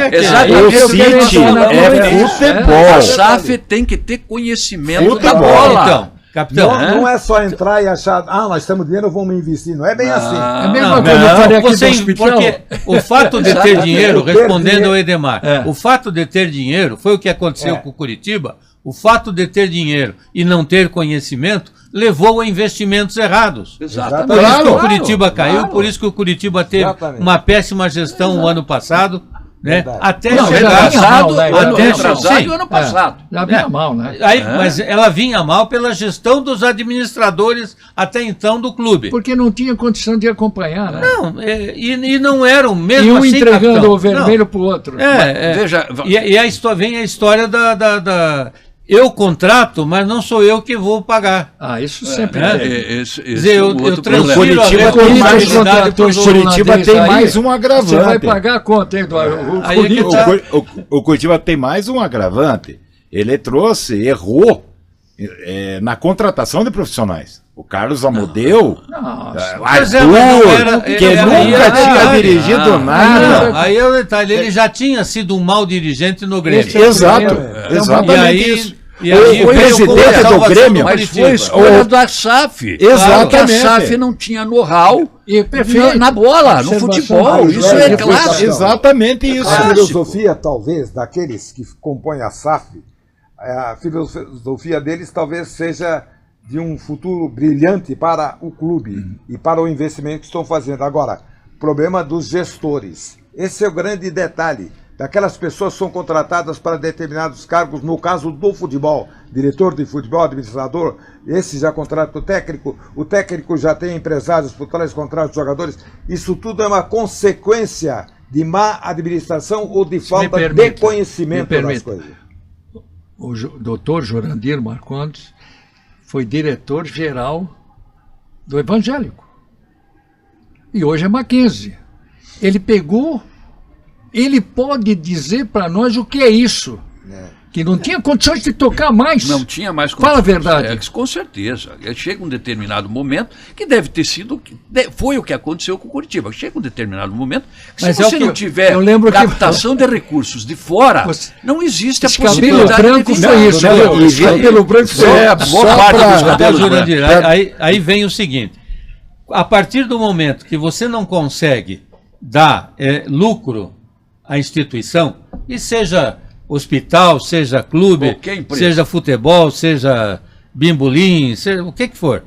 Speaker 3: O City é futebol.
Speaker 4: A SAF tem que ter conhecimento da bola.
Speaker 5: Então, capitão,
Speaker 6: não é só entrar e achar, nós temos dinheiro, vamos investir. Não é bem assim.
Speaker 2: É mesmo que eu faria aqui no hospital.
Speaker 5: Porque o fato de ter dinheiro, respondendo ao Edmar, o fato de ter dinheiro, foi o que aconteceu com o Curitiba, o fato de ter dinheiro e não ter conhecimento levou a investimentos errados.
Speaker 4: Exatamente.
Speaker 5: Por isso que o Curitiba caiu, por isso que o Curitiba teve uma péssima gestão o ano passado, né?
Speaker 6: Verdade.
Speaker 5: Até
Speaker 2: Não,
Speaker 5: chegar
Speaker 2: já vinha mal, né?
Speaker 4: ano
Speaker 5: até-
Speaker 4: retrasado
Speaker 5: sim.
Speaker 4: e ano passado.
Speaker 2: Já vinha mal, né?
Speaker 5: Aí, mas ela vinha mal pela gestão dos administradores até então do clube.
Speaker 2: Porque não tinha condição de acompanhar, né?
Speaker 5: Não, e não eram mesmo
Speaker 2: E um
Speaker 5: assim,
Speaker 2: entregando
Speaker 5: capitão.
Speaker 2: o vermelho para o outro.
Speaker 5: Não. É,
Speaker 4: Veja,
Speaker 5: vem a história da eu contrato, mas não sou eu que vou pagar.
Speaker 2: Ah, isso sempre
Speaker 5: né?
Speaker 2: teve.
Speaker 4: esse
Speaker 5: Dizer,
Speaker 4: é
Speaker 5: eu
Speaker 4: um outro
Speaker 5: transfiro
Speaker 4: problema.
Speaker 5: a
Speaker 3: Curitiba tem
Speaker 5: responsabilidade para os
Speaker 3: Curitiba
Speaker 2: holandês
Speaker 3: tem
Speaker 2: aí,
Speaker 3: mais um agravante.
Speaker 2: Você vai pagar a conta, hein, Eduardo?
Speaker 5: Aí é que tá.
Speaker 3: O Curitiba tem mais um agravante. Ele errou na contratação de profissionais. O Carlos Amodeu,
Speaker 2: Nossa.
Speaker 5: Mas mas não era-
Speaker 3: que
Speaker 5: era-
Speaker 3: nunca
Speaker 5: era-
Speaker 3: tinha
Speaker 5: era-
Speaker 3: dirigido nada.
Speaker 5: Aí é o detalhe, ele já tinha sido um mau dirigente no Grêmio.
Speaker 3: Exato, exatamente
Speaker 5: E aí,
Speaker 3: isso.
Speaker 5: e aí
Speaker 3: O
Speaker 5: veio
Speaker 3: presidente
Speaker 5: como a
Speaker 3: do
Speaker 5: salvação
Speaker 3: Grêmio,
Speaker 5: do
Speaker 4: Mas
Speaker 5: Curitiba.
Speaker 4: foi escolha da SAF.
Speaker 3: Exatamente.
Speaker 4: A SAF não tinha know-how
Speaker 2: E perfeito.
Speaker 4: na bola, no
Speaker 2: Observação.
Speaker 4: futebol. Isso é
Speaker 6: Perfeito.
Speaker 4: clássico.
Speaker 3: Exatamente isso.
Speaker 6: A filosofia, talvez, daqueles que compõem a SAF, a filosofia deles talvez seja de um futuro brilhante para o clube e para o investimento que estão fazendo. Agora, problema dos gestores. Esse é o grande detalhe. Daquelas pessoas que são contratadas para determinados cargos, no caso do futebol, diretor de futebol, administrador, esse já contrata o técnico já tem empresários por trás, contrata os jogadores. Isso tudo é uma consequência de má administração ou de falta de
Speaker 2: permita,
Speaker 6: conhecimento
Speaker 2: me
Speaker 6: das
Speaker 2: permita.
Speaker 6: coisas.
Speaker 2: O doutor Jurandir Marcondes foi diretor-geral do Evangélico. E hoje é Mackenzie. Ele pode dizer para nós o que é isso. Que não tinha condições de tocar mais.
Speaker 4: Não tinha mais
Speaker 2: Fala a
Speaker 4: condições.
Speaker 2: verdade.
Speaker 4: Com certeza. Chega um determinado momento que deve ter sido. Foi o que aconteceu com o Curitiba. Chega um determinado momento que
Speaker 2: Mas
Speaker 4: se
Speaker 2: é o
Speaker 4: você
Speaker 2: que
Speaker 4: não tiver
Speaker 2: eu lembro que-
Speaker 4: captação de recursos de fora,
Speaker 2: Você-
Speaker 4: não existe a
Speaker 2: Esse cabelo
Speaker 4: possibilidade
Speaker 2: branco
Speaker 4: de
Speaker 2: foi isso,
Speaker 3: não,
Speaker 2: viu? Esse
Speaker 3: e-
Speaker 2: cabelo branco foi
Speaker 3: só-
Speaker 4: É,
Speaker 3: só
Speaker 4: boa parte
Speaker 3: pra-
Speaker 4: dos cabelos
Speaker 5: Jurandir,
Speaker 4: brancos.
Speaker 5: aí vem o seguinte: a partir do momento que você não consegue dar lucro à instituição, e seja hospital, seja clube,
Speaker 4: Qualquer empresa.
Speaker 5: seja futebol, seja bimbolim, seja o que for,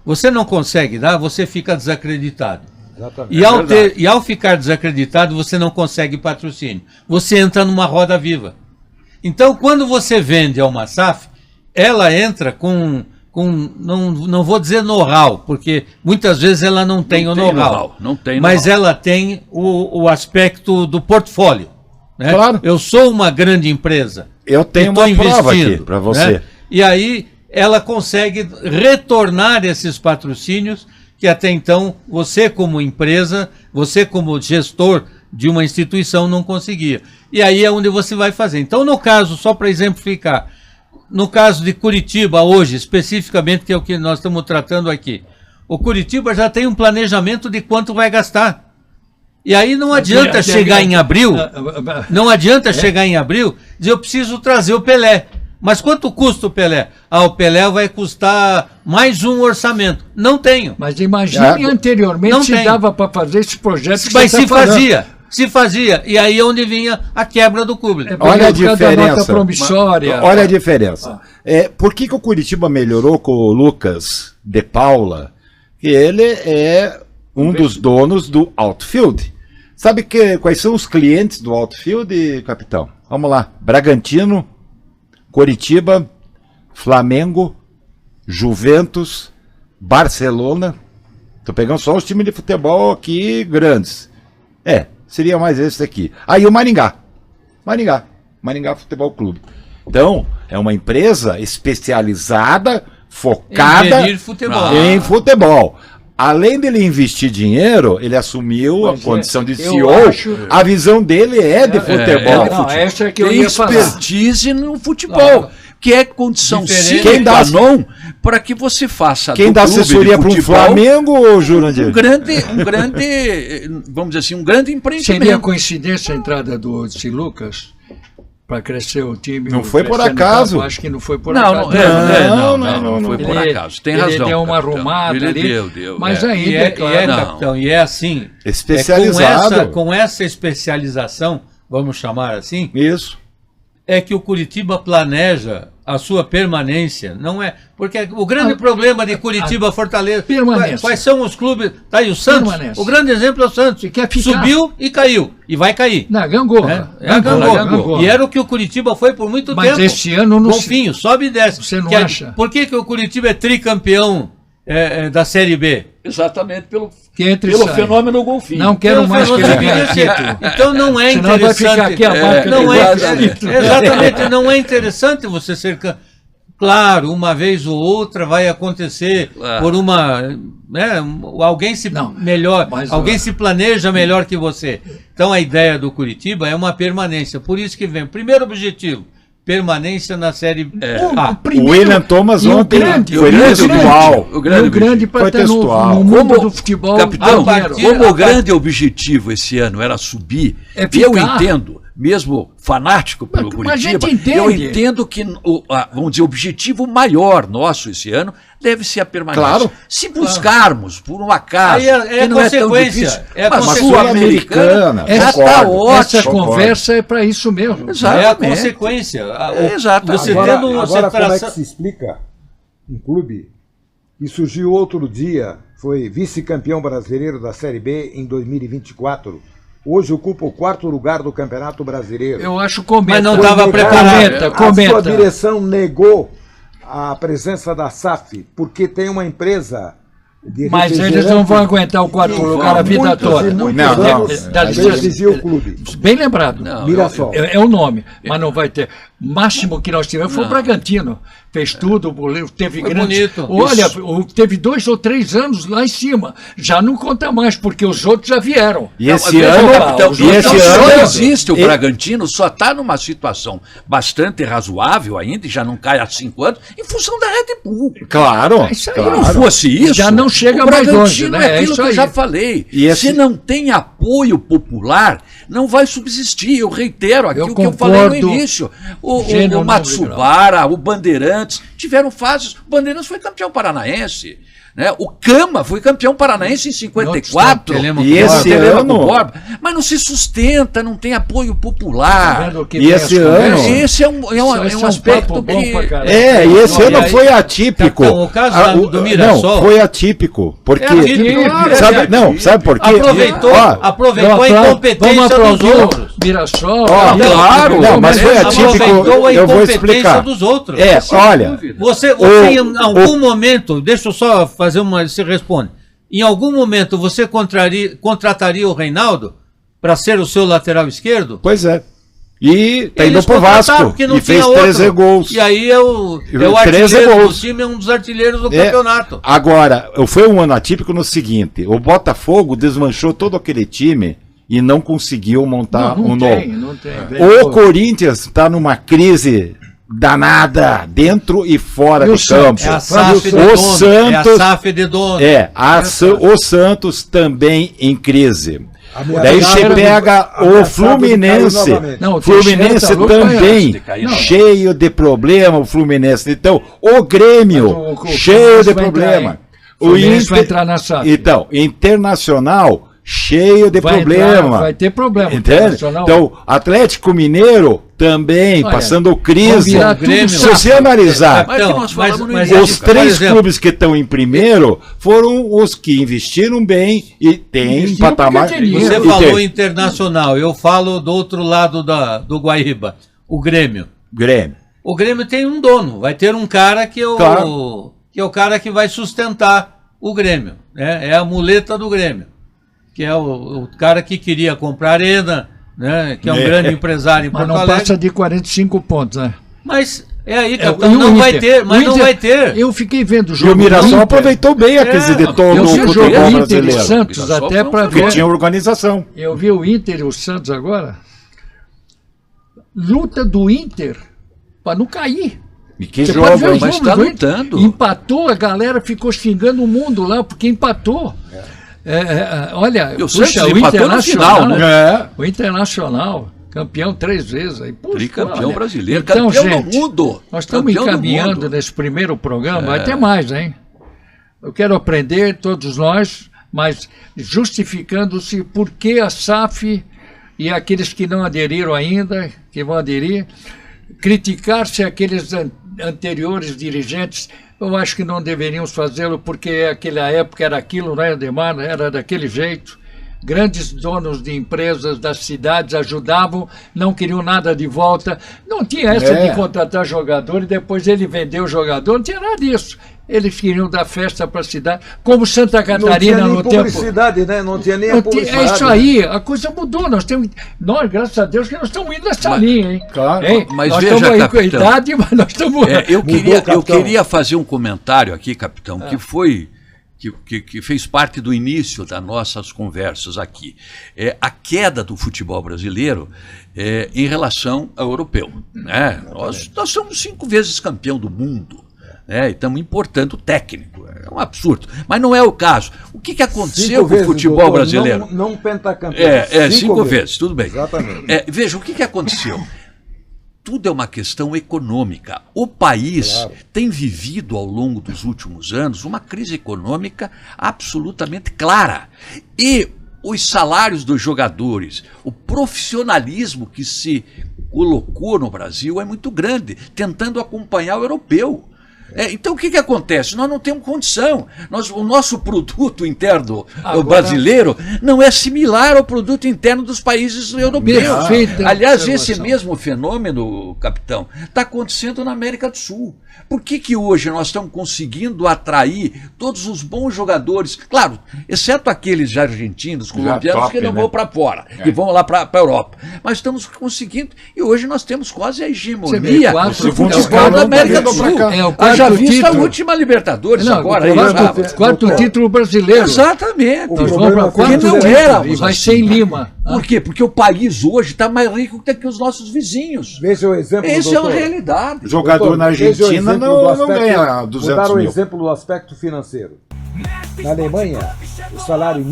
Speaker 5: você não consegue dar, você fica desacreditado.
Speaker 6: Exatamente.
Speaker 5: E ao ficar desacreditado, você não consegue patrocínio. Você entra numa roda viva. Então, quando você vende a uma SAF, ela entra com não vou dizer know-how, porque muitas vezes ela não tem o know-how.
Speaker 4: Não tem
Speaker 5: Mas
Speaker 4: know-how.
Speaker 5: ela tem o aspecto do portfólio. Né?
Speaker 3: Claro.
Speaker 5: Eu sou uma grande empresa.
Speaker 3: Eu tenho
Speaker 5: e tô
Speaker 3: uma prova
Speaker 5: investindo,
Speaker 3: aqui para você.
Speaker 5: né? E aí ela consegue retornar esses patrocínios que até então você como empresa, você como gestor de uma instituição não conseguia. E aí é onde você vai fazer. Então, no caso, só para exemplificar, no caso de Curitiba hoje, especificamente, que é o que nós estamos tratando aqui, o Curitiba já tem um planejamento de quanto vai gastar. E aí não adianta chegar em abril, não adianta chegar em abril e dizer eu preciso trazer o Pelé. Mas quanto custa o Pelé? O Pelé vai custar mais um orçamento. Não tenho.
Speaker 2: Mas imagine anteriormente
Speaker 5: Não
Speaker 2: se
Speaker 5: tem.
Speaker 2: dava para fazer esse projeto que
Speaker 5: Mas
Speaker 2: você
Speaker 5: se
Speaker 2: tá falando.
Speaker 5: fazia. E aí é onde vinha a quebra do clube.
Speaker 2: É
Speaker 3: Olha a
Speaker 2: por causa da
Speaker 3: diferença.
Speaker 2: nota promissória.
Speaker 3: Olha a diferença. Por que o Curitiba melhorou com o Lucas de Paula? Que ele é um dos donos do Outfield. Sabe quais são os clientes do Outfield, capitão? Vamos lá. Bragantino, Coritiba, Flamengo, Juventus, Barcelona. Tô pegando só os times de futebol aqui grandes. Seria mais esse aqui. Aí o Maringá. Maringá Futebol Clube. Então, é uma empresa especializada, focada
Speaker 5: Gerir futebol.
Speaker 3: em futebol. Além dele investir dinheiro, ele assumiu a condição de
Speaker 2: eu
Speaker 3: CEO.
Speaker 2: acho-
Speaker 3: A visão dele é de futebol.
Speaker 2: Não, essa é que eu
Speaker 4: Tem
Speaker 2: ia falar.
Speaker 4: expertise no futebol, que é condição
Speaker 5: Diferente.
Speaker 4: sine
Speaker 3: Quem dá-
Speaker 4: qua non para que você faça
Speaker 3: Quem
Speaker 4: do
Speaker 3: dá
Speaker 4: clube de
Speaker 3: assessoria para um
Speaker 4: futebol
Speaker 3: Flamengo, Jurandir?
Speaker 4: um grande, vamos dizer assim, um grande
Speaker 2: Seria
Speaker 4: empreendimento.
Speaker 2: coincidência a entrada do Lucas para crescer o time?
Speaker 3: Não foi por
Speaker 2: crescer no
Speaker 3: acaso.
Speaker 2: campo? Acho que não foi por
Speaker 4: Não,
Speaker 2: acaso.
Speaker 3: Não,
Speaker 4: foi por
Speaker 2: Ele-
Speaker 4: acaso. Tem
Speaker 2: ele
Speaker 4: razão.
Speaker 2: deu uma
Speaker 4: capitão.
Speaker 2: arrumada
Speaker 4: Ele
Speaker 2: ali,
Speaker 4: deu.
Speaker 2: mas
Speaker 4: é.
Speaker 2: ainda,
Speaker 5: E é,
Speaker 2: claro.
Speaker 4: Não.
Speaker 5: capitão, e é assim.
Speaker 3: Especializado.
Speaker 5: Com essa especialização, vamos chamar assim,
Speaker 3: Isso.
Speaker 5: é que o Curitiba planeja a sua permanência. Não é, porque o grande problema de Curitiba, Fortaleza,
Speaker 2: permanência.
Speaker 5: quais são os clubes? Tá aí o Santos.
Speaker 2: Permanência.
Speaker 5: O grande exemplo é o Santos.
Speaker 2: E quer ficar.
Speaker 5: Subiu e caiu e vai cair.
Speaker 2: Na gangorra.
Speaker 5: É a gangorra. E era o que o Curitiba foi por muito
Speaker 2: Mas
Speaker 5: tempo.
Speaker 2: esse ano não
Speaker 5: Golfinho, sobe e desce.
Speaker 2: Você não
Speaker 5: Que
Speaker 2: acha?
Speaker 5: Por que o Curitiba é tricampeão da Série B?
Speaker 4: Exatamente pelo
Speaker 2: Que entre e sai.
Speaker 4: fenômeno golfinho.
Speaker 2: Não quero
Speaker 5: Pelo
Speaker 2: mais que ele
Speaker 5: fenômeno
Speaker 2: ganhe
Speaker 5: golfinho.
Speaker 2: título.
Speaker 5: Então não é
Speaker 2: Senão vai
Speaker 5: interessante.
Speaker 2: ficar aqui a marca
Speaker 5: não
Speaker 2: dele.
Speaker 5: exatamente, não é interessante você ser claro, uma vez ou outra vai acontecer por uma, né, alguém se
Speaker 2: Não,
Speaker 5: melhor,
Speaker 2: mas,
Speaker 5: alguém se planeja melhor que você. Então a ideia do Curitiba é uma permanência. Por isso que vem, primeiro objetivo, permanência na Série A.
Speaker 3: O William Thomas
Speaker 2: E o
Speaker 3: ontem
Speaker 2: grande,
Speaker 3: foi
Speaker 2: o grande,
Speaker 3: textual.
Speaker 4: O
Speaker 2: O grande para
Speaker 3: Foi
Speaker 2: estar no
Speaker 3: textual.
Speaker 2: mundo
Speaker 4: Como-
Speaker 2: do futebol.
Speaker 4: Capitão,
Speaker 5: partir-
Speaker 4: como
Speaker 5: a
Speaker 4: o grande objetivo esse ano era subir,
Speaker 2: É
Speaker 4: eu
Speaker 2: ficar.
Speaker 4: entendo, mesmo fanático pelo
Speaker 2: Mas a gente
Speaker 4: Curitiba,
Speaker 2: entende.
Speaker 4: eu entendo que, vamos dizer, o objetivo maior nosso esse ano deve ser a permanência.
Speaker 3: Claro.
Speaker 4: Se buscarmos, por um acaso,
Speaker 5: Aí é
Speaker 4: que não é tão
Speaker 5: consequência,
Speaker 4: difícil,
Speaker 5: é a
Speaker 4: uma
Speaker 5: consequência.
Speaker 4: Sul-Americana já
Speaker 2: Essa-
Speaker 4: está
Speaker 3: concordo.
Speaker 4: ótimo.
Speaker 2: Essa conversa é para isso mesmo.
Speaker 5: É a
Speaker 4: Exatamente.
Speaker 5: consequência.
Speaker 4: Exatamente.
Speaker 5: Você
Speaker 6: Agora,
Speaker 5: tendo uma
Speaker 6: agora como é que
Speaker 5: separação.
Speaker 6: se explica um clube que surgiu outro dia, foi vice-campeão brasileiro da Série B em 2024, hoje ocupa o 4º lugar do Campeonato Brasileiro.
Speaker 2: Eu acho comenta.
Speaker 5: Mas não
Speaker 6: Foi
Speaker 5: estava
Speaker 6: negado.
Speaker 5: preparado.
Speaker 6: A sua
Speaker 2: Comenta.
Speaker 6: direção negou a presença da SAF, porque tem uma empresa de
Speaker 2: Mas eles
Speaker 6: refrigerante
Speaker 2: não vão aguentar o quarto
Speaker 6: que
Speaker 2: lugar a vida
Speaker 6: muitos e
Speaker 2: toda.
Speaker 6: muitos
Speaker 3: Não, não.
Speaker 6: anos
Speaker 2: Dá licença.
Speaker 6: presidia o clube.
Speaker 2: Bem lembrado.
Speaker 4: Não,
Speaker 6: Mirassol.
Speaker 2: É o nome, mas não vai ter. O máximo que nós tivemos foi o Bragantino. Fez tudo, teve
Speaker 5: Foi
Speaker 2: grandes.
Speaker 5: bonito.
Speaker 2: Olha, teve 2 ou 3 anos lá em cima. Já não conta mais, porque os outros já vieram.
Speaker 3: E esse
Speaker 4: Veja,
Speaker 3: ano,
Speaker 4: capitão,
Speaker 3: e esse
Speaker 4: só
Speaker 3: ano
Speaker 4: existe o
Speaker 3: e-
Speaker 4: Bragantino, só está numa situação bastante razoável ainda, e já não cai há 5 anos, em função da Red Bull.
Speaker 3: Claro,
Speaker 2: É isso aí.
Speaker 4: Se não
Speaker 3: claro.
Speaker 4: fosse isso,
Speaker 2: Já não chega
Speaker 4: o
Speaker 2: mais
Speaker 4: Bragantino
Speaker 2: longe, né?
Speaker 4: é
Speaker 2: É
Speaker 4: aquilo
Speaker 2: isso
Speaker 4: que eu
Speaker 2: aí.
Speaker 4: já falei.
Speaker 3: E esse-
Speaker 4: Se não tem apoio popular, não vai subsistir. Eu reitero aqui
Speaker 2: Eu
Speaker 4: o que eu falei no
Speaker 2: concordo.
Speaker 4: início.
Speaker 2: Gênero
Speaker 4: O Matsubara, o Bandeirantes, tiveram fases. O Bandeirantes foi campeão paranaense. Né? O Cama foi campeão paranaense em 54.
Speaker 5: Telemaco
Speaker 3: E esse
Speaker 4: Telemaco
Speaker 3: ano-
Speaker 4: Borba, mas não se sustenta, não tem apoio
Speaker 2: Tá
Speaker 4: popular.
Speaker 2: vendo que
Speaker 3: E
Speaker 2: vem
Speaker 3: esse
Speaker 2: as
Speaker 3: ano-
Speaker 2: conversas?
Speaker 4: Esse é um aspecto
Speaker 2: papo bom
Speaker 4: que...
Speaker 2: pra caralho.
Speaker 3: É, e esse
Speaker 5: Não,
Speaker 3: ano
Speaker 5: e aí-
Speaker 3: foi atípico.
Speaker 5: Capitão, o caso lá do Mirassol-
Speaker 3: Não, foi atípico. Porque.
Speaker 5: É atípico, claro,
Speaker 3: sabe,
Speaker 5: é
Speaker 3: não, sabe por quê?
Speaker 5: Aproveitou,
Speaker 3: Ó,
Speaker 5: aproveitou a
Speaker 2: Eu aplaudo.
Speaker 5: incompetência
Speaker 2: Vamos
Speaker 5: dos
Speaker 2: aplaudir o
Speaker 5: outros.
Speaker 2: Mirassol.
Speaker 3: Ó,
Speaker 2: Não,
Speaker 3: claro, não, mas foi atípico.
Speaker 5: Aproveitou a
Speaker 3: Eu vou
Speaker 5: incompetência
Speaker 3: explicar.
Speaker 5: dos outros.
Speaker 3: É, olha.
Speaker 5: Você em algum momento, deixa eu só fazer uma. Você responde. Em algum momento você contrataria o Reinaldo para ser o seu lateral esquerdo?
Speaker 3: Pois é. E tá indo
Speaker 5: Eles
Speaker 3: pro
Speaker 5: contrataram
Speaker 3: Vasco.
Speaker 5: porque não
Speaker 3: E fez
Speaker 5: tinha outro.
Speaker 3: 13 gols.
Speaker 5: E aí é o
Speaker 3: 13
Speaker 5: artilheiro do
Speaker 3: gols.
Speaker 5: time, é um dos artilheiros do
Speaker 3: É,
Speaker 5: campeonato.
Speaker 3: Agora, foi um ano atípico no seguinte: o Botafogo desmanchou todo aquele time e não conseguiu montar
Speaker 2: não
Speaker 3: um
Speaker 2: tem,
Speaker 3: novo.
Speaker 2: não tem.
Speaker 3: O Corinthians está numa crise danada, dentro e fora
Speaker 2: E o
Speaker 3: de campo.
Speaker 2: Santos?
Speaker 5: É a
Speaker 2: O
Speaker 5: SAF de
Speaker 3: o
Speaker 5: dono.
Speaker 3: Santos-
Speaker 5: É a SAF de dono.
Speaker 3: O Santos também em crise.
Speaker 6: Ameaçado
Speaker 3: Daí você
Speaker 6: de-
Speaker 3: pega
Speaker 6: ameaçado
Speaker 3: o
Speaker 6: de cair
Speaker 3: Fluminense.
Speaker 6: novamente.
Speaker 2: Não, o
Speaker 3: Fluminense
Speaker 2: Teixeira tá louco
Speaker 3: também
Speaker 4: de cair, não.
Speaker 3: cheio de problema, o Fluminense. Então, o Grêmio
Speaker 2: Mas o
Speaker 3: cheio
Speaker 2: Fluminense
Speaker 3: de
Speaker 2: vai
Speaker 3: problema.
Speaker 2: entrar, hein? O Fluminense vai entrar na SAF.
Speaker 3: Então, Internacional cheio de
Speaker 2: Vai
Speaker 3: problema.
Speaker 2: entrar, vai ter problema.
Speaker 3: Entende?
Speaker 2: Internacional.
Speaker 3: Então, Atlético Mineiro também
Speaker 2: Olha,
Speaker 3: passando
Speaker 2: vão
Speaker 3: crise.
Speaker 2: virar
Speaker 5: O Grêmio-
Speaker 3: Se você analisar
Speaker 4: Mas que nós falamos no
Speaker 5: mas
Speaker 4: início.
Speaker 3: os
Speaker 5: por
Speaker 3: três
Speaker 5: exemplo,
Speaker 3: clubes que estão em primeiro foram os que investiram bem e tem
Speaker 2: Investiram
Speaker 3: patamar.
Speaker 2: porque tem dinheiro.
Speaker 5: Você
Speaker 3: e
Speaker 5: falou
Speaker 3: tem-
Speaker 5: internacional, eu falo do outro lado do Guaíba, o Grêmio.
Speaker 3: Grêmio.
Speaker 5: O Grêmio tem um dono, vai ter um cara que é
Speaker 3: Claro.
Speaker 5: o cara que vai sustentar o Grêmio, né? É a muleta do Grêmio, que é o cara que queria comprar a Arena, né? Que é um grande empresário em
Speaker 2: Mas
Speaker 5: Porto
Speaker 2: não
Speaker 5: Alegre.
Speaker 2: passa de 45 pontos, né?
Speaker 5: Mas é aí,
Speaker 2: É,
Speaker 5: capitão,
Speaker 2: e o
Speaker 5: não vai
Speaker 2: Inter?
Speaker 5: ter, mas
Speaker 2: O
Speaker 5: não
Speaker 2: Inter-
Speaker 5: vai ter.
Speaker 2: Eu fiquei vendo o
Speaker 3: E
Speaker 2: jogo.
Speaker 3: o Mirassol
Speaker 2: do Inter.
Speaker 3: aproveitou bem a crise de todo
Speaker 2: Eu
Speaker 3: o
Speaker 2: vi o jogo
Speaker 3: futebol
Speaker 2: do Inter e
Speaker 3: brasileiro.
Speaker 2: Santos
Speaker 4: Mirassol
Speaker 2: até
Speaker 4: foi um
Speaker 2: para
Speaker 3: Porque
Speaker 2: ver.
Speaker 3: tinha organização.
Speaker 2: Eu vi o Inter e o Santos agora. Luta do Inter para não cair.
Speaker 3: E que
Speaker 2: Você
Speaker 3: jogo,
Speaker 2: pode ver
Speaker 3: hein?
Speaker 2: os
Speaker 4: mas
Speaker 2: números
Speaker 4: tá
Speaker 2: do Inter.
Speaker 4: lutando.
Speaker 2: Empatou, a galera ficou xingando o mundo lá porque empatou. Olha,
Speaker 4: E o Santos empatou no
Speaker 2: Internacional,
Speaker 4: final, né?
Speaker 3: É.
Speaker 2: O Internacional, campeão 3 vezes. Aí, puxa,
Speaker 4: Tricampeão
Speaker 2: olha.
Speaker 4: brasileiro,
Speaker 2: Então,
Speaker 4: campeão
Speaker 2: gente,
Speaker 4: do mundo.
Speaker 2: nós estamos
Speaker 4: Campeão do
Speaker 2: encaminhando
Speaker 4: mundo.
Speaker 2: nesse primeiro programa, vai ter mais, hein? Eu quero aprender, todos nós, mas justificando-se por que a SAF e aqueles que não aderiram ainda, que vão aderir, criticar-se aqueles anteriores dirigentes, eu acho que não deveríamos fazê-lo, porque aquela época era aquilo, né, Ademar? Era daquele jeito. Grandes donos de empresas das cidades ajudavam, não queriam nada de volta. Não tinha essa de contratar jogador e depois ele vendeu o jogador, não tinha nada disso. Eles queriam dar festa para a cidade, como Santa Catarina no tempo.
Speaker 6: Não tinha nem publicidade, né? Não tinha nem a publicidade.
Speaker 2: É isso aí, a coisa mudou. Nós, graças a Deus, que nós estamos indo nessa linha, hein?
Speaker 3: Claro.
Speaker 2: Hein?
Speaker 4: Mas
Speaker 2: nós
Speaker 4: veja,
Speaker 2: estamos aí com a
Speaker 4: capitão,
Speaker 2: idade, mas nós estamos.
Speaker 4: Eu queria fazer um comentário aqui, capitão, que foi. Que fez parte do início das nossas conversas aqui. A queda do futebol brasileiro em relação ao europeu. Né? Nós somos 5 vezes campeão do mundo. Né? E estamos importando técnico. É um absurdo. Mas não é o caso. O que aconteceu com o futebol brasileiro?
Speaker 6: Não pentacampeão.
Speaker 4: 5 vezes, tudo bem.
Speaker 6: Exatamente.
Speaker 4: Veja, o que aconteceu? Tudo é uma questão econômica. O país tem vivido ao longo dos últimos anos uma crise econômica absolutamente clara. E os salários dos jogadores, o profissionalismo que se colocou no Brasil é muito grande, tentando acompanhar o europeu. Então o que acontece? Nós não temos condição. O nosso produto interno brasileiro não é similar ao produto interno dos países europeus. Aliás, esse mesmo fenômeno, capitão, está acontecendo na América do Sul. Por que hoje nós estamos conseguindo atrair todos os bons jogadores, claro, exceto aqueles argentinos, colombianos que não vão para fora, que vão lá para a Europa. Mas estamos conseguindo, e hoje nós temos quase a hegemonia do futebol da América do Sul. Já visto a última Libertadores agora.
Speaker 2: Quarto título brasileiro.
Speaker 4: Exatamente.
Speaker 2: Nós vamos para quarto
Speaker 4: não éramos.
Speaker 2: Vai ser em Lima.
Speaker 4: Por quê? Porque o país hoje está mais rico do que os nossos vizinhos.
Speaker 6: Veja o exemplo,
Speaker 4: Essa é uma realidade.
Speaker 3: Jogador na Argentina não ganha 200
Speaker 6: mil. Vou dar um
Speaker 3: mil.
Speaker 6: exemplo do aspecto financeiro. Na Alemanha, o salário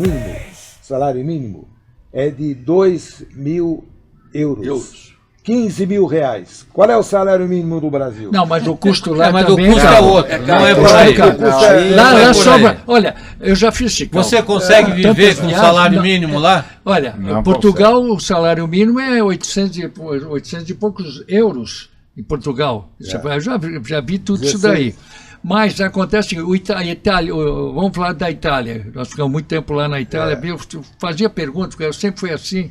Speaker 6: mínimo é de 2.000 euros. 15 mil reais. Qual é o salário mínimo do Brasil?
Speaker 2: Não, mas o custo lá
Speaker 5: mas
Speaker 2: também
Speaker 5: o custo é outro. Não é por aí.
Speaker 2: Lá sobra. Olha, eu já fiz esse cálculo.
Speaker 5: Você consegue viver com o salário mínimo lá?
Speaker 2: Olha, em Portugal o salário mínimo é 800 e poucos euros em Portugal. Eu já vi tudo isso daí. Mas acontece, vamos falar da Itália. Nós ficamos muito tempo lá na Itália. Eu fazia perguntas, porque eu sempre fui assim.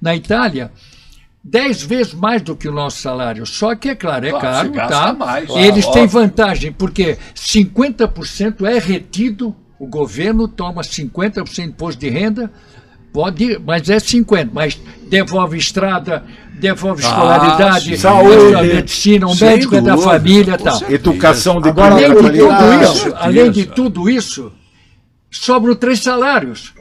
Speaker 2: Na Itália, 10 vezes mais do que o nosso salário. Só que, é claro, caro, tá?
Speaker 4: Mais,
Speaker 2: eles têm vantagem, porque 50% é retido, o governo toma 50% de imposto de renda, mas é 50%, mas devolve estrada, devolve escolaridade,
Speaker 3: saúde,
Speaker 2: medicina, médico é da família e tal.
Speaker 3: Educação de
Speaker 2: Além de tudo isso, sobram 3 salários.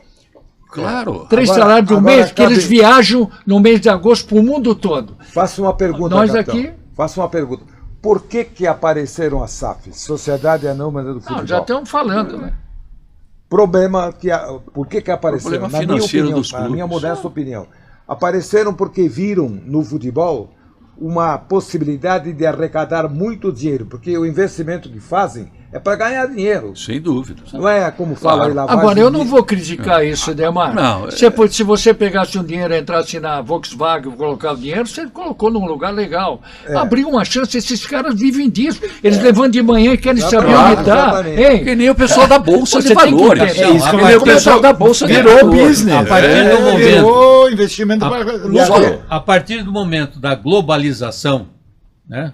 Speaker 4: Claro.
Speaker 2: 3 salários do mês, que eles viajam no mês de agosto para o mundo todo.
Speaker 6: Faço uma pergunta,
Speaker 2: Nós
Speaker 6: capitão.
Speaker 2: aqui...
Speaker 6: Faço uma pergunta. Por que apareceram as SAFs? Sociedade Anômala do Futebol.
Speaker 2: Não, já estamos falando, né?
Speaker 6: Problema por que apareceram?
Speaker 4: Problema
Speaker 6: Na minha
Speaker 4: financeiro
Speaker 6: opinião,
Speaker 4: dos
Speaker 6: na minha
Speaker 4: clubes.
Speaker 6: modesta opinião. Apareceram porque viram no futebol uma possibilidade de arrecadar muito dinheiro, porque o investimento que fazem é para ganhar dinheiro.
Speaker 4: Sem dúvida.
Speaker 6: Não é como fala aí lavagem.
Speaker 2: Agora, eu não vou criticar isso, Demar.
Speaker 4: Não,
Speaker 2: Se você pegasse um dinheiro e entrasse na Volkswagen e colocar o dinheiro, você colocou num lugar legal. Abriu uma chance, esses caras vivem disso. Eles levantam de manhã e querem saber onde está.
Speaker 4: Que nem o pessoal da Bolsa de
Speaker 2: Você tem que
Speaker 4: Valores.
Speaker 2: entender.
Speaker 3: É isso que
Speaker 4: Que nem o pessoal da Bolsa de
Speaker 3: virou
Speaker 4: Valores.
Speaker 3: business.
Speaker 5: A partir do momento...
Speaker 3: Virou investimento para lucro.
Speaker 5: A partir do momento da globalização, né?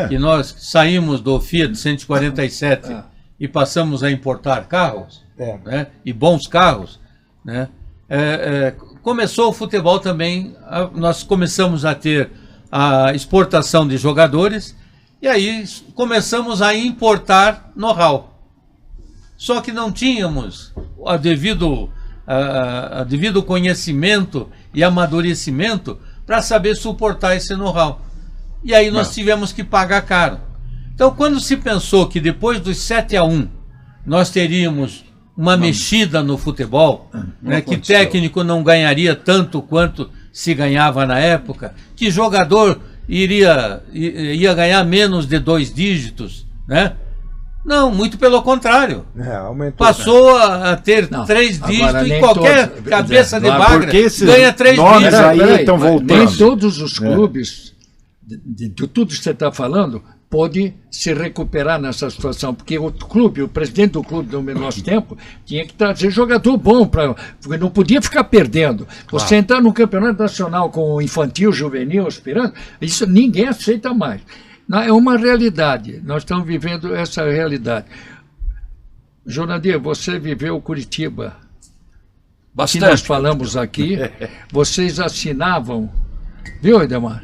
Speaker 5: Que nós saímos do Fiat 147 e passamos a importar carros, né? E bons carros, né? Começou o futebol também, nós começamos a ter a exportação de jogadores e aí começamos a importar know-how. Só que não tínhamos o devido conhecimento e amadurecimento para saber suportar esse know-how. E aí nós tivemos que pagar caro. Então, quando se pensou que depois dos 7-1 nós teríamos uma mexida no futebol, né, que técnico não ganharia tanto quanto se ganhava na época, que jogador ia ganhar menos de 2 dígitos, né? Não, muito pelo contrário. Passou a ter 3 dígitos e qualquer cabeça de bagra ganha 3 dígitos.
Speaker 3: Aí estão voltando.
Speaker 2: Nem todos os clubes de tudo que você está falando, pôde se recuperar nessa situação, porque o clube, o presidente do clube no nosso tempo, tinha que trazer jogador bom, porque não podia ficar perdendo. Você entrar no campeonato nacional com infantil, juvenil, aspirante, isso ninguém aceita mais. É uma realidade, nós estamos vivendo essa realidade. Jonadir, você viveu Curitiba.
Speaker 4: Bastante.
Speaker 2: Que nós falamos aqui, vocês assinavam, viu, Edemar?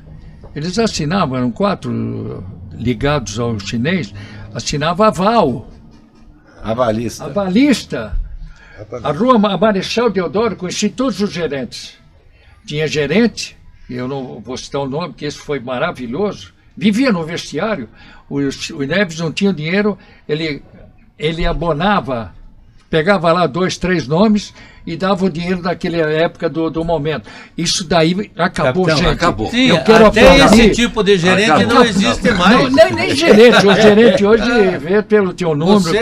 Speaker 2: Eles assinavam, eram 4 ligados ao chinês, assinava aval.
Speaker 3: Avalista.
Speaker 2: Avalista. A rua Marechal Deodoro, conheci todos os gerentes. Tinha gerente, eu não vou citar o nome, porque esse foi maravilhoso, vivia no vestiário, o Neves não tinha dinheiro, ele abonava, pegava lá 2, 3 nomes e dava o dinheiro naquela época do momento. Isso daí acabou,
Speaker 5: Capitão,
Speaker 2: gente.
Speaker 4: acabou.
Speaker 5: Sim,
Speaker 2: Eu quero
Speaker 5: até
Speaker 2: aplaudir.
Speaker 5: esse tipo de gerente
Speaker 4: Acabou.
Speaker 5: não existe mais.
Speaker 2: Nem gerente. O gerente hoje vê pelo teu número.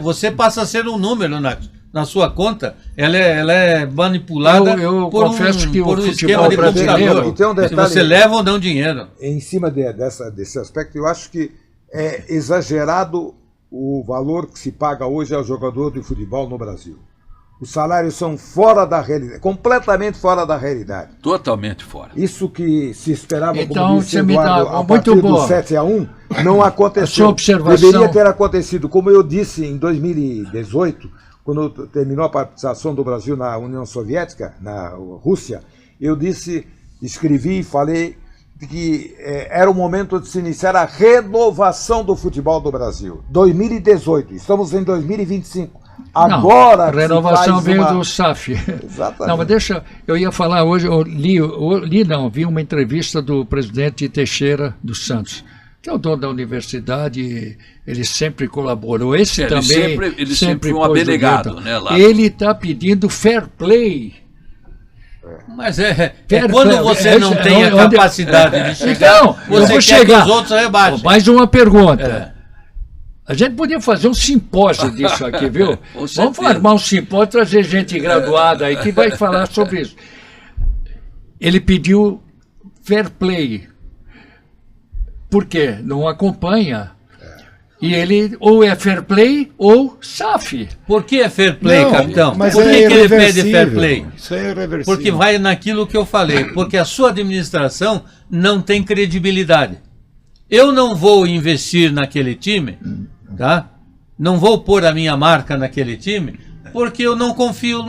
Speaker 5: Você passa a ser um número na sua conta. Ela é manipulada
Speaker 2: Eu
Speaker 5: por
Speaker 2: confesso que o
Speaker 5: por um
Speaker 2: futebol
Speaker 5: esquema de
Speaker 2: brasileiro-
Speaker 5: computador.
Speaker 6: E tem um detalhe-
Speaker 5: Se você leva ou não dinheiro.
Speaker 6: Em cima desse aspecto, eu acho que é exagerado o valor que se paga hoje ao jogador de futebol no Brasil. Os salários são fora da realidade, completamente fora da realidade.
Speaker 4: Totalmente fora.
Speaker 6: Isso que se esperava,
Speaker 2: Então,
Speaker 6: como disse
Speaker 2: você me dá
Speaker 6: Eduardo, a
Speaker 2: muito
Speaker 6: partir do
Speaker 2: boa.
Speaker 6: 7-1, não
Speaker 2: A
Speaker 6: aconteceu.
Speaker 2: sua observação-
Speaker 6: Deveria ter acontecido, como eu disse em 2018, quando terminou a participação do Brasil na União Soviética, na Rússia, eu escrevi e falei que era o momento de se iniciar a renovação do futebol do Brasil. 2018, estamos em 2025. Agora
Speaker 2: não, a renovação
Speaker 6: se faz
Speaker 2: veio
Speaker 6: uma...
Speaker 2: do SAF.
Speaker 6: Exatamente.
Speaker 2: Não, mas eu ia falar hoje, vi uma entrevista do presidente Teixeira dos Santos, que é o dono da universidade, ele sempre colaborou. Esse
Speaker 4: Ele
Speaker 2: também
Speaker 4: sempre foi um
Speaker 2: pôs o
Speaker 4: abnegado,
Speaker 2: dedo.
Speaker 4: né, lá.
Speaker 2: Ele está pedindo fair play.
Speaker 5: Mas é
Speaker 2: Quero-
Speaker 5: quando
Speaker 2: quero-
Speaker 5: você não tem a
Speaker 2: onde-
Speaker 5: capacidade de chegar,
Speaker 2: Então, eu
Speaker 5: você
Speaker 2: vou
Speaker 5: quer
Speaker 2: chegar.
Speaker 5: que os outros rebaixem.
Speaker 2: Mais uma pergunta. A gente podia fazer um simpósio disso aqui, viu?
Speaker 4: Com
Speaker 2: Vamos
Speaker 4: certeza.
Speaker 2: formar um simpósio, trazer gente graduada aí que vai falar sobre isso. Ele pediu fair play. Por quê? Não acompanha. E ele ou é fair play ou SAF.
Speaker 5: Por que é fair play,
Speaker 3: Não,
Speaker 5: capitão?
Speaker 3: mas
Speaker 5: Por que,
Speaker 3: é
Speaker 5: que ele pede
Speaker 3: irreversível.
Speaker 5: fair play?
Speaker 3: Isso é irreversível.
Speaker 5: Porque vai naquilo que eu falei. Porque a sua administração não tem credibilidade. Eu não vou investir naquele time, tá? Não vou pôr a minha marca naquele time, porque eu não confio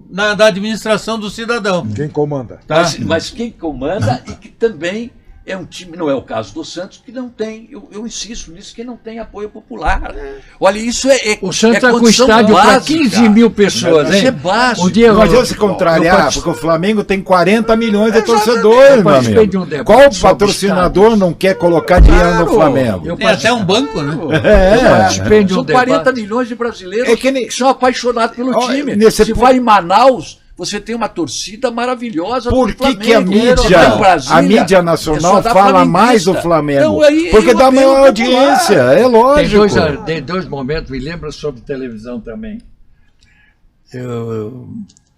Speaker 5: na administração do cidadão.
Speaker 6: Quem comanda?
Speaker 5: Tá?
Speaker 4: Mas quem comanda e que também é um time, não é o caso do Santos, que não tem, eu insisto nisso, que não tem apoio popular. Olha, isso
Speaker 2: O Santos está com
Speaker 4: condição
Speaker 2: estádio para
Speaker 4: básica.
Speaker 2: 15 mil pessoas,
Speaker 4: Isso
Speaker 2: hein?
Speaker 4: é básico.
Speaker 2: Um dia
Speaker 3: Imagina se contrariar, porque o Flamengo tem 40 milhões de torcedores,
Speaker 2: Eu
Speaker 3: meu
Speaker 2: participei de um
Speaker 3: amigo.
Speaker 2: debate
Speaker 3: Qual
Speaker 2: sobre
Speaker 3: patrocinador não quer colocar dinheiro no Flamengo?
Speaker 2: Eu
Speaker 5: Tem até um banco, né?
Speaker 2: Eu participei de um
Speaker 4: São 40
Speaker 2: debate.
Speaker 4: milhões de brasileiros
Speaker 3: É que nem-
Speaker 4: que são apaixonados pelo
Speaker 3: Ó,
Speaker 4: time.
Speaker 3: nesse
Speaker 4: Se
Speaker 3: po-
Speaker 4: vai em Manaus, você tem uma torcida maravilhosa
Speaker 3: Por
Speaker 4: do
Speaker 3: que,
Speaker 4: Flamengo.
Speaker 3: que a
Speaker 4: Vai em Brasília,
Speaker 3: a mídia
Speaker 4: é
Speaker 3: nacional
Speaker 4: só da
Speaker 3: fala mais
Speaker 4: flamenguista.
Speaker 3: do Flamengo?
Speaker 4: Então, aí,
Speaker 3: Porque
Speaker 4: o
Speaker 3: dá
Speaker 4: apelo
Speaker 3: maior
Speaker 4: popular.
Speaker 3: audiência, é
Speaker 2: Tem
Speaker 3: lógico.
Speaker 2: dois momentos, me lembra sobre televisão também.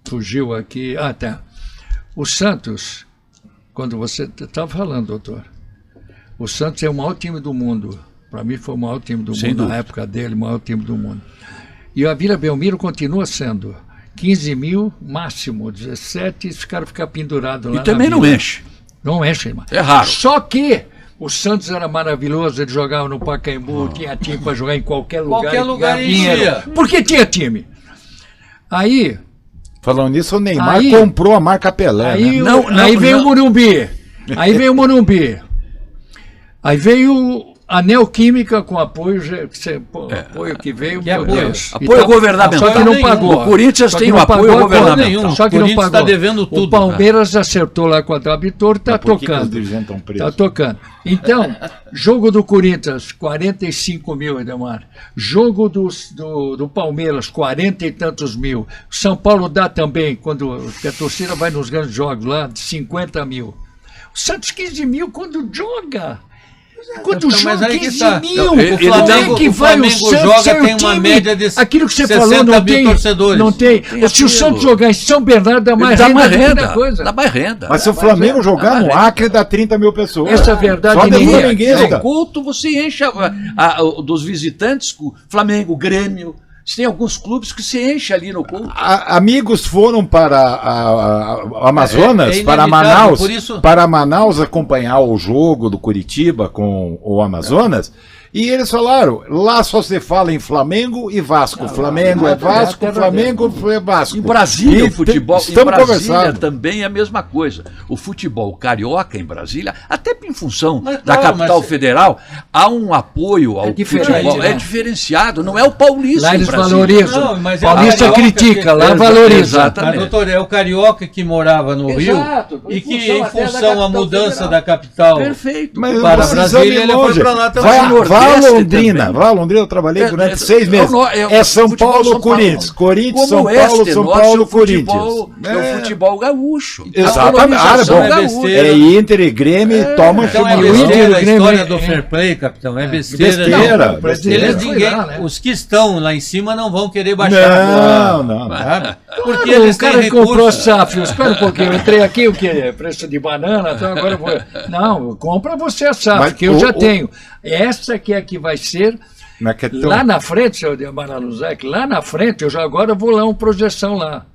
Speaker 2: Fugiu aqui. Ah, tá. O Santos, quando você estava falando, doutor, o Santos é o maior time do mundo. Para mim foi o maior time do
Speaker 4: Sem
Speaker 2: mundo,
Speaker 4: dúvida.
Speaker 2: na época dele, o maior time do mundo. E a Vila Belmiro continua sendo 15 mil, máximo, 17, esse cara fica pendurado lá.
Speaker 4: E também
Speaker 2: na
Speaker 4: não
Speaker 2: Vila.
Speaker 4: enche.
Speaker 2: Não enche, irmão.
Speaker 4: É raro.
Speaker 2: Só que o Santos era maravilhoso, ele jogava no Pacaembu, tinha time para jogar em qualquer lugar.
Speaker 5: Qualquer
Speaker 2: e
Speaker 5: lugar
Speaker 2: ganhava dinheiro.
Speaker 5: enchia.
Speaker 2: Porque tinha time. Aí,
Speaker 3: Falando nisso, o Neymar
Speaker 2: Aí-
Speaker 3: comprou a marca Pelé.
Speaker 2: aí,
Speaker 3: né?
Speaker 2: aí veio o Morumbi. Aí veio o Morumbi. Aí veio a Neoquímica com apoio, apoio que veio.
Speaker 5: Que
Speaker 2: meu
Speaker 5: apoio?
Speaker 2: Deus.
Speaker 4: Apoio
Speaker 2: Então,
Speaker 4: governamental.
Speaker 2: Só que não
Speaker 5: Nenhum.
Speaker 2: pagou.
Speaker 4: O Corinthians
Speaker 2: Só
Speaker 4: tem
Speaker 2: que
Speaker 4: um
Speaker 2: não
Speaker 4: apoio
Speaker 2: pagou,
Speaker 4: governamental.
Speaker 5: nenhum.
Speaker 2: Só que
Speaker 5: O
Speaker 2: não
Speaker 5: Corinthians
Speaker 2: pagou.
Speaker 5: tá devendo tudo,
Speaker 2: O Palmeiras acertou lá com a Trabitor, tá
Speaker 3: Por que que os
Speaker 2: tocando.
Speaker 3: dirigentes estão presos?
Speaker 2: Tá tocando. Então, jogo do Corinthians, 45 mil, Edemar. Jogo do Palmeiras, 40 e tantos mil. São Paulo dá também, quando a torcida vai nos grandes jogos lá, 50 mil. O Santos 15 mil quando joga. Quanto
Speaker 5: Então, mas
Speaker 2: joga?
Speaker 5: aí que
Speaker 2: 15
Speaker 5: tá.
Speaker 2: mil.
Speaker 5: Não, o Flamengo-
Speaker 2: Onde é que
Speaker 5: o
Speaker 2: vai
Speaker 5: Flamengo
Speaker 2: o Santos
Speaker 5: joga,
Speaker 2: sem o
Speaker 5: tem uma
Speaker 2: time?
Speaker 5: média de
Speaker 2: Aquilo que você
Speaker 5: 60
Speaker 2: falou, não
Speaker 5: mil
Speaker 2: tem.
Speaker 5: torcedores.
Speaker 2: Não tem.
Speaker 4: Tem
Speaker 2: Se o
Speaker 4: aquilo.
Speaker 2: Santos jogar em São Bernardo, dá mais
Speaker 4: Dá
Speaker 2: renda.
Speaker 4: mais
Speaker 2: do que
Speaker 4: renda,
Speaker 2: outra coisa.
Speaker 4: dá mais renda.
Speaker 3: Mas se o Flamengo jogar no Acre, dá 30 mil pessoas.
Speaker 2: Essa é verdade,
Speaker 3: Só de
Speaker 2: ninguém-
Speaker 3: flamenguista.
Speaker 4: No culto você enche dos visitantes, com Flamengo, Grêmio. Tem alguns clubes que se enche ali no culto.
Speaker 3: Amigos foram para a Amazonas,
Speaker 5: É
Speaker 3: para
Speaker 5: inevitável,
Speaker 3: Manaus,
Speaker 5: por isso-
Speaker 3: para Manaus acompanhar o jogo do Curitiba com o Amazonas. E eles falaram, lá só se fala em Flamengo e Vasco. Flamengo é Vasco, Flamengo é Vasco.
Speaker 4: Em Brasília,
Speaker 3: E
Speaker 4: o futebol. Em
Speaker 3: estamos
Speaker 4: Brasília
Speaker 3: conversando.
Speaker 4: também é a mesma coisa. O futebol carioca em Brasília, até em função
Speaker 5: Mas,
Speaker 4: da
Speaker 5: claro,
Speaker 4: capital
Speaker 5: mas-
Speaker 4: federal, há um apoio ao
Speaker 2: diferente,
Speaker 4: futebol.
Speaker 2: né?
Speaker 4: É diferenciado, não é o paulista.
Speaker 2: Lá
Speaker 4: em
Speaker 2: eles
Speaker 4: Brasília.
Speaker 2: valorizam.
Speaker 5: Não, mas é
Speaker 2: Paulista
Speaker 5: o carioca
Speaker 2: critica,
Speaker 5: que-
Speaker 2: lá
Speaker 4: Exa-
Speaker 2: valoriza.
Speaker 4: exatamente.
Speaker 5: Mas, doutor, é o carioca que morava no
Speaker 2: Exato,
Speaker 5: Rio e
Speaker 2: em
Speaker 5: que,
Speaker 2: função
Speaker 5: em
Speaker 2: até da
Speaker 5: função
Speaker 2: capital
Speaker 5: à mudança
Speaker 2: federal.
Speaker 5: da capital
Speaker 4: Perfeito.
Speaker 3: Mas
Speaker 5: para
Speaker 3: não precisamos
Speaker 5: Brasília,
Speaker 3: ir
Speaker 5: ele foi
Speaker 3: longe.
Speaker 5: para lá também.
Speaker 3: Vai,
Speaker 4: Mas o
Speaker 3: vai a
Speaker 4: Nordeste
Speaker 3: Londrina,
Speaker 4: também.
Speaker 3: vai a Londrina, eu trabalhei durante 6
Speaker 4: é
Speaker 3: meses.
Speaker 4: o
Speaker 3: É São
Speaker 4: futebol
Speaker 3: Paulo,
Speaker 4: São Paulo.
Speaker 3: Corinthians. Corinthians,
Speaker 4: Como
Speaker 3: São
Speaker 4: o
Speaker 3: Paulo,
Speaker 4: Oeste
Speaker 3: São
Speaker 4: nosso
Speaker 3: Paulo,
Speaker 4: é o futebol-
Speaker 3: Corinthians.
Speaker 4: É o futebol gaúcho.
Speaker 3: Exatamente.
Speaker 4: A colonização
Speaker 5: é
Speaker 4: gaúcha.
Speaker 5: besteira.
Speaker 3: É Inter e Grêmio, toma
Speaker 5: Então é
Speaker 3: chimarrão.
Speaker 2: Inter,
Speaker 5: besteira a
Speaker 2: o Grêmio,
Speaker 5: história
Speaker 2: é-
Speaker 5: do fair play, capitão. É besteira.
Speaker 3: Besteira,
Speaker 5: Não,
Speaker 3: besteira.
Speaker 5: eles,
Speaker 2: Foi
Speaker 5: ninguém,
Speaker 2: lá, né?
Speaker 5: os que estão lá em cima não vão querer baixar.
Speaker 3: Não.
Speaker 5: Sabe? Porque
Speaker 2: O
Speaker 5: eles têm
Speaker 2: cara que comprou
Speaker 5: recursos.
Speaker 2: SAF, espera um pouquinho, eu entrei aqui, o que? Preço de banana, então agora eu vou. Não, compra você a SAF,
Speaker 3: Mas
Speaker 2: que eu já tenho. Essa que é que vai ser.
Speaker 3: Não é que é tão-
Speaker 2: Lá na frente, seu Maranuzek, lá na frente, eu já agora vou lá uma projeção lá.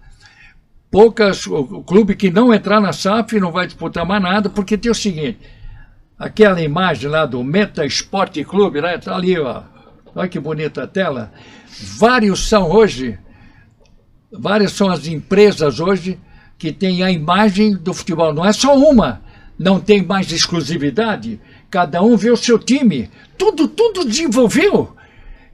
Speaker 2: O clube que não entrar na SAF não vai disputar mais nada, porque tem o seguinte, aquela imagem lá do Meta Esporte Clube, né, tá ali, ó. Olha que bonita a tela. Várias são as empresas hoje que têm a imagem do futebol. Não é só uma, não tem mais exclusividade. Cada um vê o seu time. Tudo desenvolveu.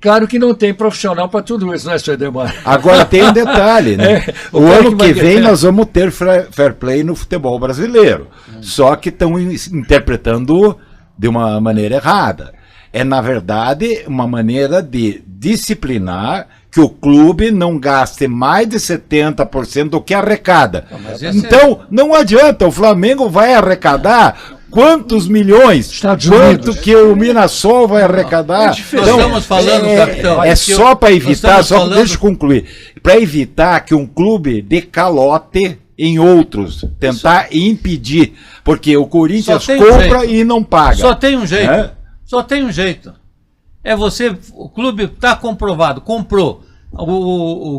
Speaker 2: Claro que não tem profissional para tudo isso, né, seu Demar?
Speaker 3: Agora tem um detalhe, né?
Speaker 2: O
Speaker 3: O
Speaker 2: cara
Speaker 3: ano
Speaker 2: que vai
Speaker 3: que vem
Speaker 2: ter-
Speaker 3: nós vamos ter fair play no futebol brasileiro. Só que estão interpretando de uma maneira errada. É, na verdade, uma maneira de disciplinar que o clube não gaste mais de 70% do que arrecada.
Speaker 5: mas esse
Speaker 3: Então, não adianta, o Flamengo vai arrecadar quantos milhões?
Speaker 2: Estados
Speaker 3: Quanto
Speaker 2: Unidos.
Speaker 3: que o Mirassol vai arrecadar?
Speaker 5: Nós estamos falando, capitão,
Speaker 3: É
Speaker 5: que
Speaker 3: só para
Speaker 5: nós
Speaker 3: evitar,
Speaker 5: estamos
Speaker 3: só
Speaker 5: falando-
Speaker 3: deixa eu concluir, para evitar que um clube dê calote em outros, tentar impedir, porque o Corinthians
Speaker 5: Só tem um
Speaker 3: compra
Speaker 5: jeito.
Speaker 3: e não paga.
Speaker 5: Só tem um jeito.
Speaker 3: É?
Speaker 5: Só tem um jeito. É você, o clube está comprovado, comprou.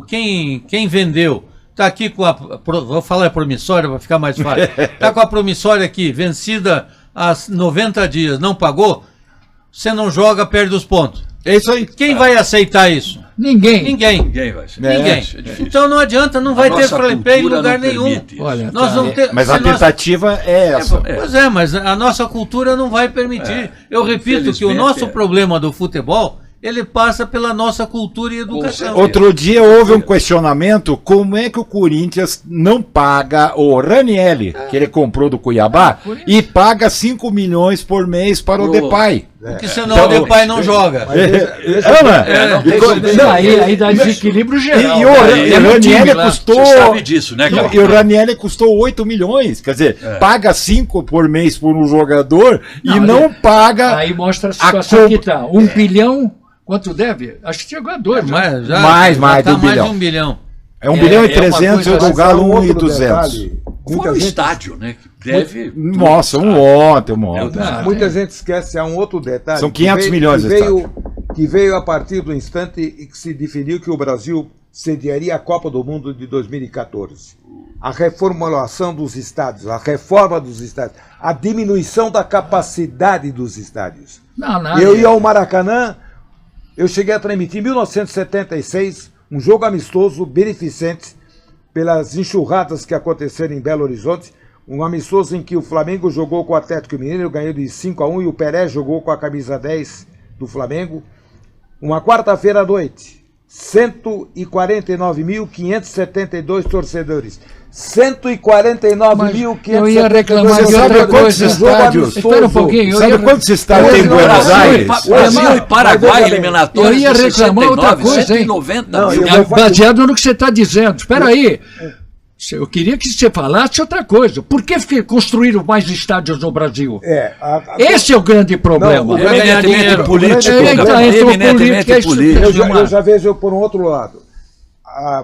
Speaker 5: Quem vendeu está aqui com a. Vou falar a promissória para ficar mais fácil. Está com a promissória aqui, vencida há 90 dias, não pagou, você não joga, perde os pontos.
Speaker 3: É isso aí.
Speaker 5: Quem vai aceitar isso?
Speaker 2: Ninguém.
Speaker 5: Ninguém.
Speaker 4: Ninguém vai ser.
Speaker 5: Ninguém.
Speaker 4: É difícil.
Speaker 5: Então não adianta, não vai ter
Speaker 4: nossa
Speaker 5: fair play em
Speaker 4: cultura
Speaker 5: lugar
Speaker 4: não
Speaker 5: nenhum.
Speaker 4: permite isso.
Speaker 2: Olha,
Speaker 5: Nós não ter,
Speaker 3: Mas
Speaker 5: se
Speaker 3: a
Speaker 5: nós-
Speaker 3: tentativa é essa.
Speaker 5: Pois é, mas a nossa cultura não vai permitir. Eu repito que o
Speaker 4: Infelizmente,
Speaker 5: nosso problema do futebol, ele passa pela nossa cultura e educação.
Speaker 3: Outro dia houve um questionamento, como é que o Corinthians não paga o Ranieri, que ele comprou do Cuiabá, e paga 5 milhões por mês para o
Speaker 4: Pro-
Speaker 3: Depay.
Speaker 5: Porque senão
Speaker 3: Então,
Speaker 5: o Depay não joga.
Speaker 2: Aí dá desequilíbrio geral.
Speaker 3: E o
Speaker 2: Tem um time
Speaker 3: Ranieri
Speaker 2: lá.
Speaker 3: custou.
Speaker 4: Você sabe disso, né,
Speaker 3: E
Speaker 4: capitão?
Speaker 3: o Ranieri custou 8 milhões. Quer dizer, paga 5 por mês por um jogador e não paga.
Speaker 2: Aí mostra a situação
Speaker 3: comp-
Speaker 2: que está. 1 bilhão, quanto deve? Acho que chegou a 2.
Speaker 5: Mas já,
Speaker 3: Mais
Speaker 5: tá
Speaker 3: de 1
Speaker 5: mais
Speaker 3: bilhão.
Speaker 5: de 1 bilhão.
Speaker 3: É 1 bilhão e
Speaker 2: uma
Speaker 3: 300 e o
Speaker 2: coisa-
Speaker 3: do Galo
Speaker 6: um
Speaker 3: 1 e
Speaker 6: outro
Speaker 3: 200.
Speaker 6: detalhe.
Speaker 4: Fora
Speaker 6: Muita
Speaker 4: o
Speaker 6: gente,
Speaker 4: estádio, né? Que deve.
Speaker 3: Nossa, ontem.
Speaker 6: muita gente esquece, há um outro detalhe.
Speaker 3: São
Speaker 6: que
Speaker 3: 500
Speaker 6: veio-
Speaker 3: milhões
Speaker 6: que
Speaker 3: de
Speaker 6: veio, que veio a partir do instante e que se definiu que o Brasil sediaria a Copa do Mundo de 2014. A reformulação dos estádios, a reforma dos estádios, a diminuição da capacidade dos estádios.
Speaker 2: Não, nada.
Speaker 6: Eu ia ao Maracanã, eu cheguei a transmitir em 1976 um jogo amistoso beneficente pelas enxurradas que aconteceram em Belo Horizonte, um amistoso em que o Flamengo jogou com o Atlético Mineiro, ganhou de 5-1 e o Pelé jogou com a camisa 10 do Flamengo. Uma quarta-feira à noite, 149.572 torcedores. 149.572
Speaker 2: eu ia reclamar
Speaker 3: Você
Speaker 2: de
Speaker 3: sabe
Speaker 2: outra
Speaker 3: quantos
Speaker 2: coisa.
Speaker 3: estádios?
Speaker 2: Espera um pouquinho. eu
Speaker 3: Sabe
Speaker 2: ia-
Speaker 3: quantos estádios tem em
Speaker 6: Não,
Speaker 3: Buenos
Speaker 6: Brasil e
Speaker 3: Aires?
Speaker 4: Brasil e Paraguai,
Speaker 6: Mas veja bem,
Speaker 4: eliminatórias
Speaker 2: eu ia
Speaker 4: de
Speaker 2: reclamar outra
Speaker 4: 69,
Speaker 2: coisa, hein?
Speaker 4: 190
Speaker 6: Não,
Speaker 4: mil.
Speaker 6: eu vou-
Speaker 2: Baseado no que você está dizendo. Espera aí. Eu queria que você falasse outra coisa. Por que construíram mais estádios no Brasil? Esse é o grande problema.
Speaker 6: Não,
Speaker 4: Eminentemente político.
Speaker 2: Eminentemente político.
Speaker 6: Eu já vejo por um outro lado.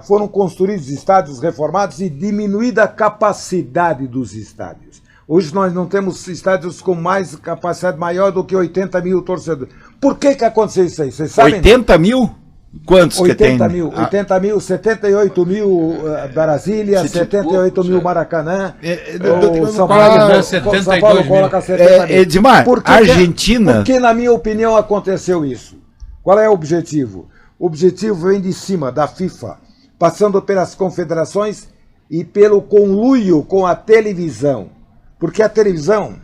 Speaker 6: Foram construídos estádios reformados e diminuída a capacidade dos estádios. Hoje nós não temos estádios com mais capacidade maior do que 80 mil torcedores. Por que aconteceu isso aí? Vocês sabem?
Speaker 3: 80 mil? Quantos
Speaker 6: 80
Speaker 3: que tem?
Speaker 6: mil, 80 mil, 78 mil Brasília, 78 mil Maracanã. O São Paulo coloca 70 mil.
Speaker 3: Edmar, Argentina.
Speaker 6: Por que, na minha opinião, aconteceu isso? Qual é o objetivo? O objetivo vem de cima, da FIFA, passando pelas confederações e pelo conluio com a televisão. Porque a televisão,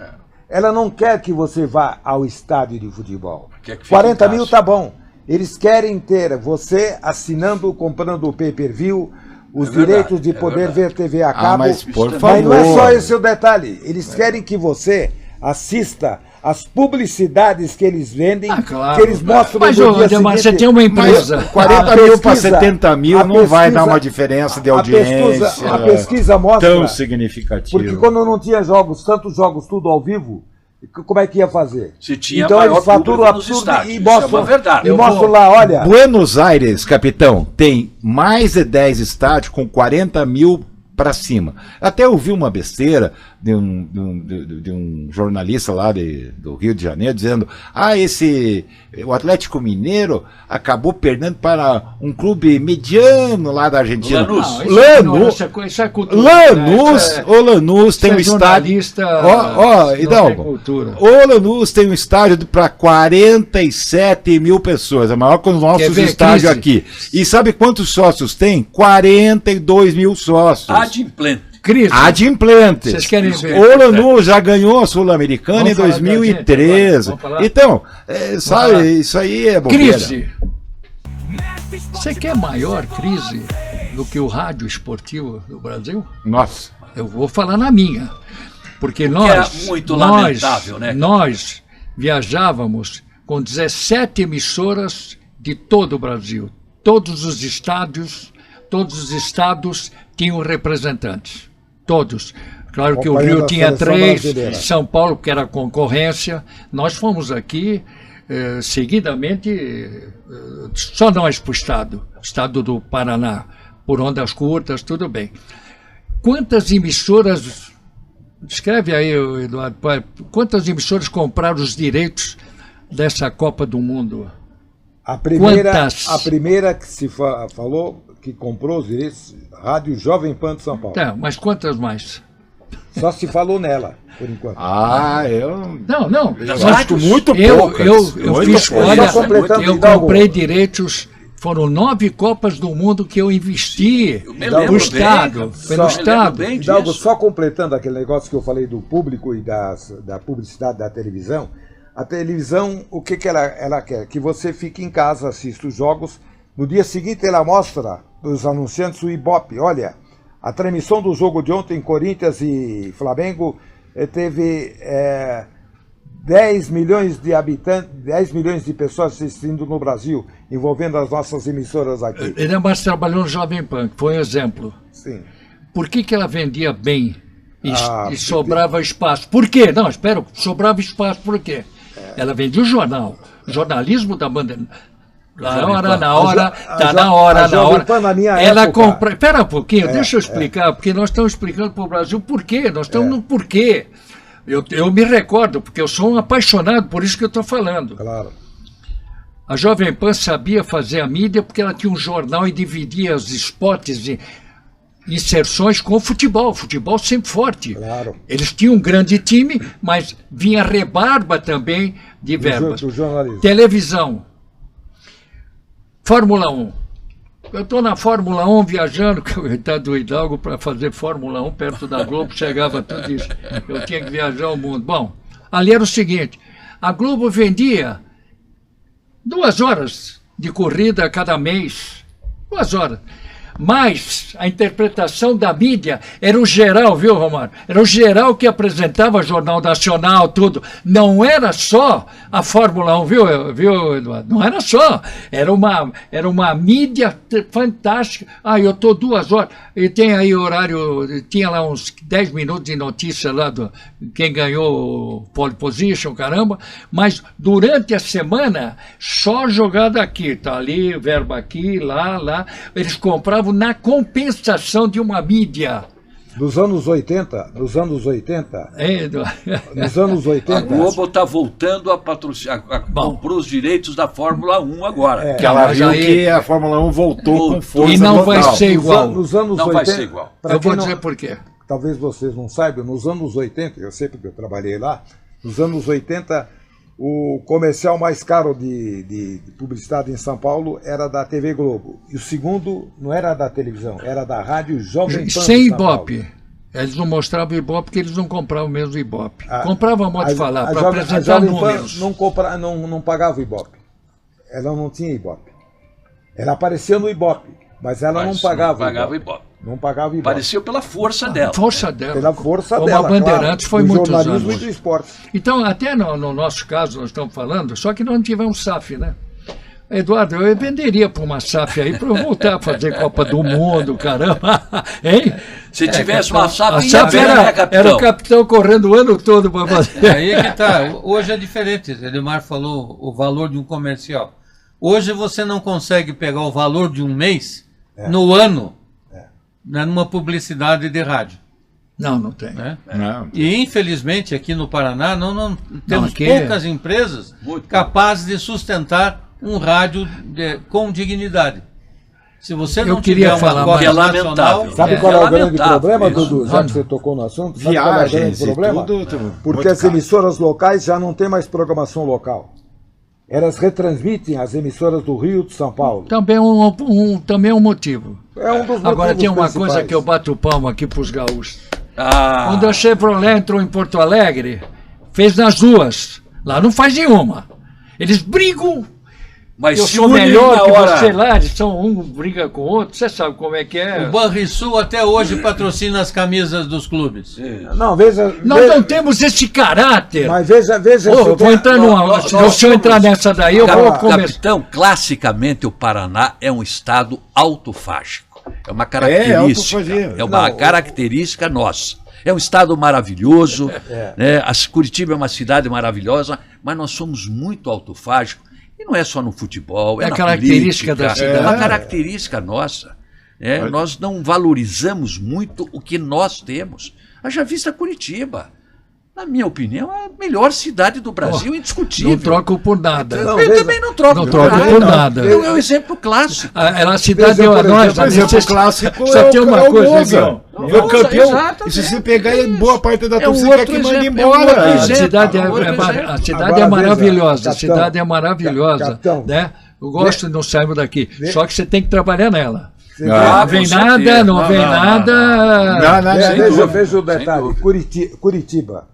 Speaker 6: ela não quer que você vá ao estádio de futebol. 40 mil tá bom. Eles querem ter você assinando, comprando o pay-per-view, os direitos de poder ver TV a cabo.
Speaker 3: Mas, por favor.
Speaker 6: Mas não é só esse o detalhe. Eles querem que você assista as publicidades que eles vendem,
Speaker 2: claro.
Speaker 6: que eles mostram
Speaker 2: mas,
Speaker 6: no dia seguinte.
Speaker 2: Você tem uma empresa.
Speaker 3: 40 mil para 70 mil não vai dar uma diferença de audiência
Speaker 6: A pesquisa mostra
Speaker 3: tão significativa.
Speaker 6: Porque quando não tinha tantos jogos tudo ao vivo, como é que ia fazer?
Speaker 4: Se tinha
Speaker 6: então
Speaker 4: maior
Speaker 6: eles faturam
Speaker 4: público nos
Speaker 6: absurdo
Speaker 4: estádios,
Speaker 6: e
Speaker 4: isso é
Speaker 6: mostram,
Speaker 4: uma verdade.
Speaker 6: e mostram lá, olha...
Speaker 3: Buenos Aires, capitão, tem mais de 10 estádios com 40 mil para cima. Até ouvi uma besteira de um jornalista lá do Rio de Janeiro dizendo: o Atlético Mineiro acabou perdendo para um clube mediano lá da Argentina.
Speaker 2: Lanús. Isso é cultura.
Speaker 3: O Lanús tem um estádio. Hidalgo. O Lanús tem um estádio para 47 mil pessoas, é maior que os nossos estádios aqui. E sabe quantos sócios tem? 42 mil sócios. Adimplente.
Speaker 2: Vocês querem ver?
Speaker 3: O Lanús já ganhou a Sul-Americana em 2013. Então, sabe, isso aí é bobeira.
Speaker 2: Crise. Você quer maior crise do que o rádio esportivo do Brasil?
Speaker 3: Nossa.
Speaker 2: Eu vou falar na minha. Porque
Speaker 4: era muito lamentável, né?
Speaker 2: Nós viajávamos com 17 emissoras de todo o Brasil. Todos os estados tinham representantes. Todos. Claro que o Rio tinha 3, São Paulo, que era concorrência. Nós fomos aqui, seguidamente, só nós para o estado do Paraná, por ondas curtas, tudo bem. Quantas emissoras, escreve aí, Eduardo, quantas emissoras compraram os direitos dessa Copa do Mundo?
Speaker 6: A primeira que se falou, que comprou os direitos, Rádio Jovem Pan de São Paulo.
Speaker 2: Mas quantas mais?
Speaker 6: Só se falou nela, por enquanto.
Speaker 2: Não.
Speaker 3: Eu acho muito poucas.
Speaker 2: Eu fiz, olha, eu comprei direitos, foram 9 Copas do Mundo que eu investi pelo Estado.
Speaker 6: Hidalgo, só completando aquele negócio que eu falei do público e da publicidade da televisão, a televisão, o que ela quer? Que você fique em casa, assista os jogos, no dia seguinte ela mostra os anunciantes o Ibope. Olha, a transmissão do jogo de ontem, Corinthians e Flamengo, teve 10 milhões de habitantes, 10 milhões de pessoas assistindo no Brasil, envolvendo as nossas emissoras aqui.
Speaker 2: Ele mais trabalhou no Jovem Pan, que foi um exemplo.
Speaker 6: Sim.
Speaker 2: Por que ela vendia bem e sobrava espaço? Por quê? Não, espera, sobrava espaço por quê? Ela vendia o jornal, o jornalismo da banda. Na hora. Ela compra. Espera um pouquinho, deixa eu explicar, porque nós estamos explicando para o Brasil por quê. Nós estamos no porquê. Eu me recordo, porque eu sou um apaixonado, por isso que eu estou falando.
Speaker 6: Claro.
Speaker 2: A Jovem Pan sabia fazer a mídia porque ela tinha um jornal e dividia os spots e inserções com o futebol. Futebol sempre forte.
Speaker 6: Claro.
Speaker 2: Eles tinham um grande time, mas vinha rebarba também de verbas. Televisão. Fórmula 1. Eu estou na Fórmula 1 viajando, coitado do Hidalgo, para fazer Fórmula 1 perto da Globo, chegava tudo isso. Eu tinha que viajar o mundo. Bom, ali era o seguinte, a Globo vendia 2 horas de corrida a cada mês. 2 horas. Mas a interpretação da mídia era o geral, viu, Romário? Era o geral que apresentava Jornal Nacional, tudo. Não era só a Fórmula 1, viu, Eduardo? Não era só. Era uma mídia fantástica. Eu estou 2 horas. E tem aí horário, tinha lá uns 10 minutos de notícia lá do quem ganhou o pole position, caramba. Mas durante a semana, só jogada aqui. Tá ali, verbo aqui, lá. Eles compravam na compensação de uma mídia.
Speaker 6: Nos anos 80,
Speaker 2: Eduardo?
Speaker 6: nos anos 80...
Speaker 4: A Globo está voltando a patrocinar, comprou os direitos da Fórmula 1 agora.
Speaker 3: Que ela viu que a Fórmula 1 voltou com força
Speaker 2: e não
Speaker 3: total.
Speaker 2: vai ser igual.
Speaker 6: Nos anos
Speaker 4: Não
Speaker 6: 80,
Speaker 4: vai ser igual.
Speaker 2: Eu vou dizer por quê.
Speaker 6: Talvez vocês não saibam, nos anos 80, eu sei porque eu trabalhei lá, nos anos 80, o comercial mais caro de publicidade em São Paulo era da TV Globo. E o segundo não era da televisão, era da rádio Jovem Pan.
Speaker 2: Sem Ibope. Eles não mostravam Ibope porque eles não compravam mesmo Ibope. Compravam, modo de falar, para apresentar
Speaker 6: a Jovem
Speaker 2: números.
Speaker 6: Pan não pagava Ibope. Ela não tinha Ibope. Ela aparecia no Ibope, mas ela não pagava
Speaker 4: Ibope.
Speaker 6: Não pagava Ibope.
Speaker 4: Apareceu pela força dela.
Speaker 2: Força dela.
Speaker 6: Pela força
Speaker 2: Como
Speaker 6: dela,
Speaker 2: a Bandeirantes foi
Speaker 6: do
Speaker 2: muitos
Speaker 6: jornalismo
Speaker 2: anos.
Speaker 6: e do esporte.
Speaker 2: Então, até no nosso caso, nós estamos falando, só que nós não tivemos SAF, né? Eduardo, eu venderia para uma SAF aí para eu voltar a fazer Copa do Mundo, caramba. Hein?
Speaker 4: Se tivesse uma SAF,
Speaker 2: A SAF era o capitão correndo o ano todo para fazer.
Speaker 5: Aí é que tá. Hoje é diferente. Edmar falou o valor de um comercial. Hoje você não consegue pegar o valor de um mês no ano numa publicidade de rádio.
Speaker 2: Não tem.
Speaker 5: Né?
Speaker 3: Não.
Speaker 5: E infelizmente aqui no Paraná não temos
Speaker 2: aqui
Speaker 5: poucas empresas capazes de sustentar um rádio com dignidade. Se você não
Speaker 2: queria
Speaker 5: tiver
Speaker 2: falar
Speaker 5: uma
Speaker 2: mais.
Speaker 5: cota
Speaker 4: É
Speaker 5: nacional,
Speaker 4: lamentável.
Speaker 6: Sabe qual é o grande
Speaker 4: lamentável
Speaker 6: problema,
Speaker 4: isso.
Speaker 6: Dudu? Já que você tocou no assunto, sabe qual é o grande
Speaker 3: Viagens e
Speaker 6: problema?
Speaker 3: tudo.
Speaker 6: Porque as emissoras locais já não têm mais programação local. Elas retransmitem as emissoras do Rio de São Paulo.
Speaker 2: Também também um motivo.
Speaker 6: É um dos
Speaker 2: Agora
Speaker 6: motivos
Speaker 2: tem uma
Speaker 6: principais.
Speaker 2: coisa que eu bato palma aqui para os gaúchos.
Speaker 4: Ah,
Speaker 2: Quando a Chevrolet entrou em Porto Alegre, fez nas ruas. Lá não faz nenhuma. Eles brigam.
Speaker 4: mas
Speaker 2: Eu
Speaker 4: se
Speaker 2: sou
Speaker 4: unem
Speaker 2: melhor
Speaker 4: na
Speaker 2: que
Speaker 4: hora.
Speaker 2: você lá. Eles são um briga com o outro. Você sabe como é que é.
Speaker 5: o Banrisul até hoje patrocina as camisas dos clubes.
Speaker 6: Não, veja.
Speaker 2: Nós não temos esse caráter.
Speaker 6: Mas veja.
Speaker 2: Eu vou entrar numa. Se eu entrar nessa daí, eu vou começar.
Speaker 4: Capitão, classicamente o Paraná é um estado autofágico. É uma característica.
Speaker 3: autofagia.
Speaker 4: É uma característica nossa. É um estado maravilhoso, né? Curitiba é uma cidade maravilhosa, mas nós somos muito autofágicos. E não é só no futebol,
Speaker 2: É
Speaker 4: é
Speaker 2: a
Speaker 4: na
Speaker 2: característica
Speaker 4: política,
Speaker 2: da cidade.
Speaker 4: É uma característica nossa. Nós não valorizamos muito o que nós temos. Haja vista Curitiba. Na minha opinião, é a melhor cidade do Brasil, indiscutível.
Speaker 2: Não troco por nada.
Speaker 4: Eu também não troco
Speaker 2: Não
Speaker 4: por
Speaker 2: troco
Speaker 4: nada.
Speaker 2: por nada.
Speaker 4: É um exemplo clássico.
Speaker 2: A cidade é
Speaker 6: Por
Speaker 2: nós.
Speaker 6: exemplo,
Speaker 3: Por exemplo, o clássico
Speaker 2: Só tem uma coisa,
Speaker 3: Monza.
Speaker 2: Miguel.
Speaker 3: É o campeão.
Speaker 4: Exatamente.
Speaker 3: E se você pegar boa parte da
Speaker 4: É um
Speaker 3: torcida quer
Speaker 4: outro
Speaker 3: que mande
Speaker 4: exemplo,
Speaker 3: embora.
Speaker 4: é um
Speaker 2: A
Speaker 4: outro
Speaker 2: cidade
Speaker 4: exemplo.
Speaker 2: a cidade
Speaker 6: Agora,
Speaker 2: é maravilhosa.
Speaker 6: veja,
Speaker 2: A cidade é maravilhosa.
Speaker 6: capitão.
Speaker 2: Né? Eu gosto de não sairmos daqui. Só que você tem que trabalhar nela.
Speaker 3: Ah,
Speaker 2: Não vem
Speaker 4: com certeza.
Speaker 2: nada, não vem nada.
Speaker 6: Veja o detalhe. Curitiba.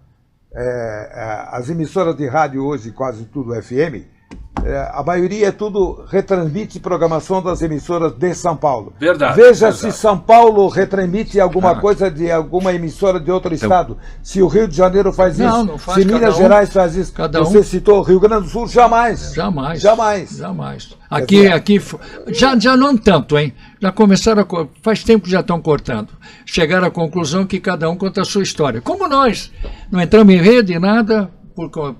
Speaker 6: As emissoras de rádio hoje, quase tudo FM, a maioria é tudo retransmite programação das emissoras de São Paulo.
Speaker 4: Verdade,
Speaker 6: Veja
Speaker 4: verdade.
Speaker 6: se São Paulo retransmite alguma coisa de alguma emissora de outro estado. Se o Rio de Janeiro faz
Speaker 2: Não,
Speaker 6: isso,
Speaker 2: não faz,
Speaker 6: se
Speaker 2: cada
Speaker 6: Minas
Speaker 2: um-
Speaker 6: Gerais faz isso.
Speaker 2: cada
Speaker 6: Você
Speaker 2: um-
Speaker 6: citou o Rio Grande do Sul, jamais.
Speaker 2: Jamais.
Speaker 6: Jamais.
Speaker 2: Jamais. Aqui já não tanto, hein? Já começaram faz tempo que já estão cortando. Chegaram à conclusão que cada um conta a sua história. Como nós não entramos em rede, nada,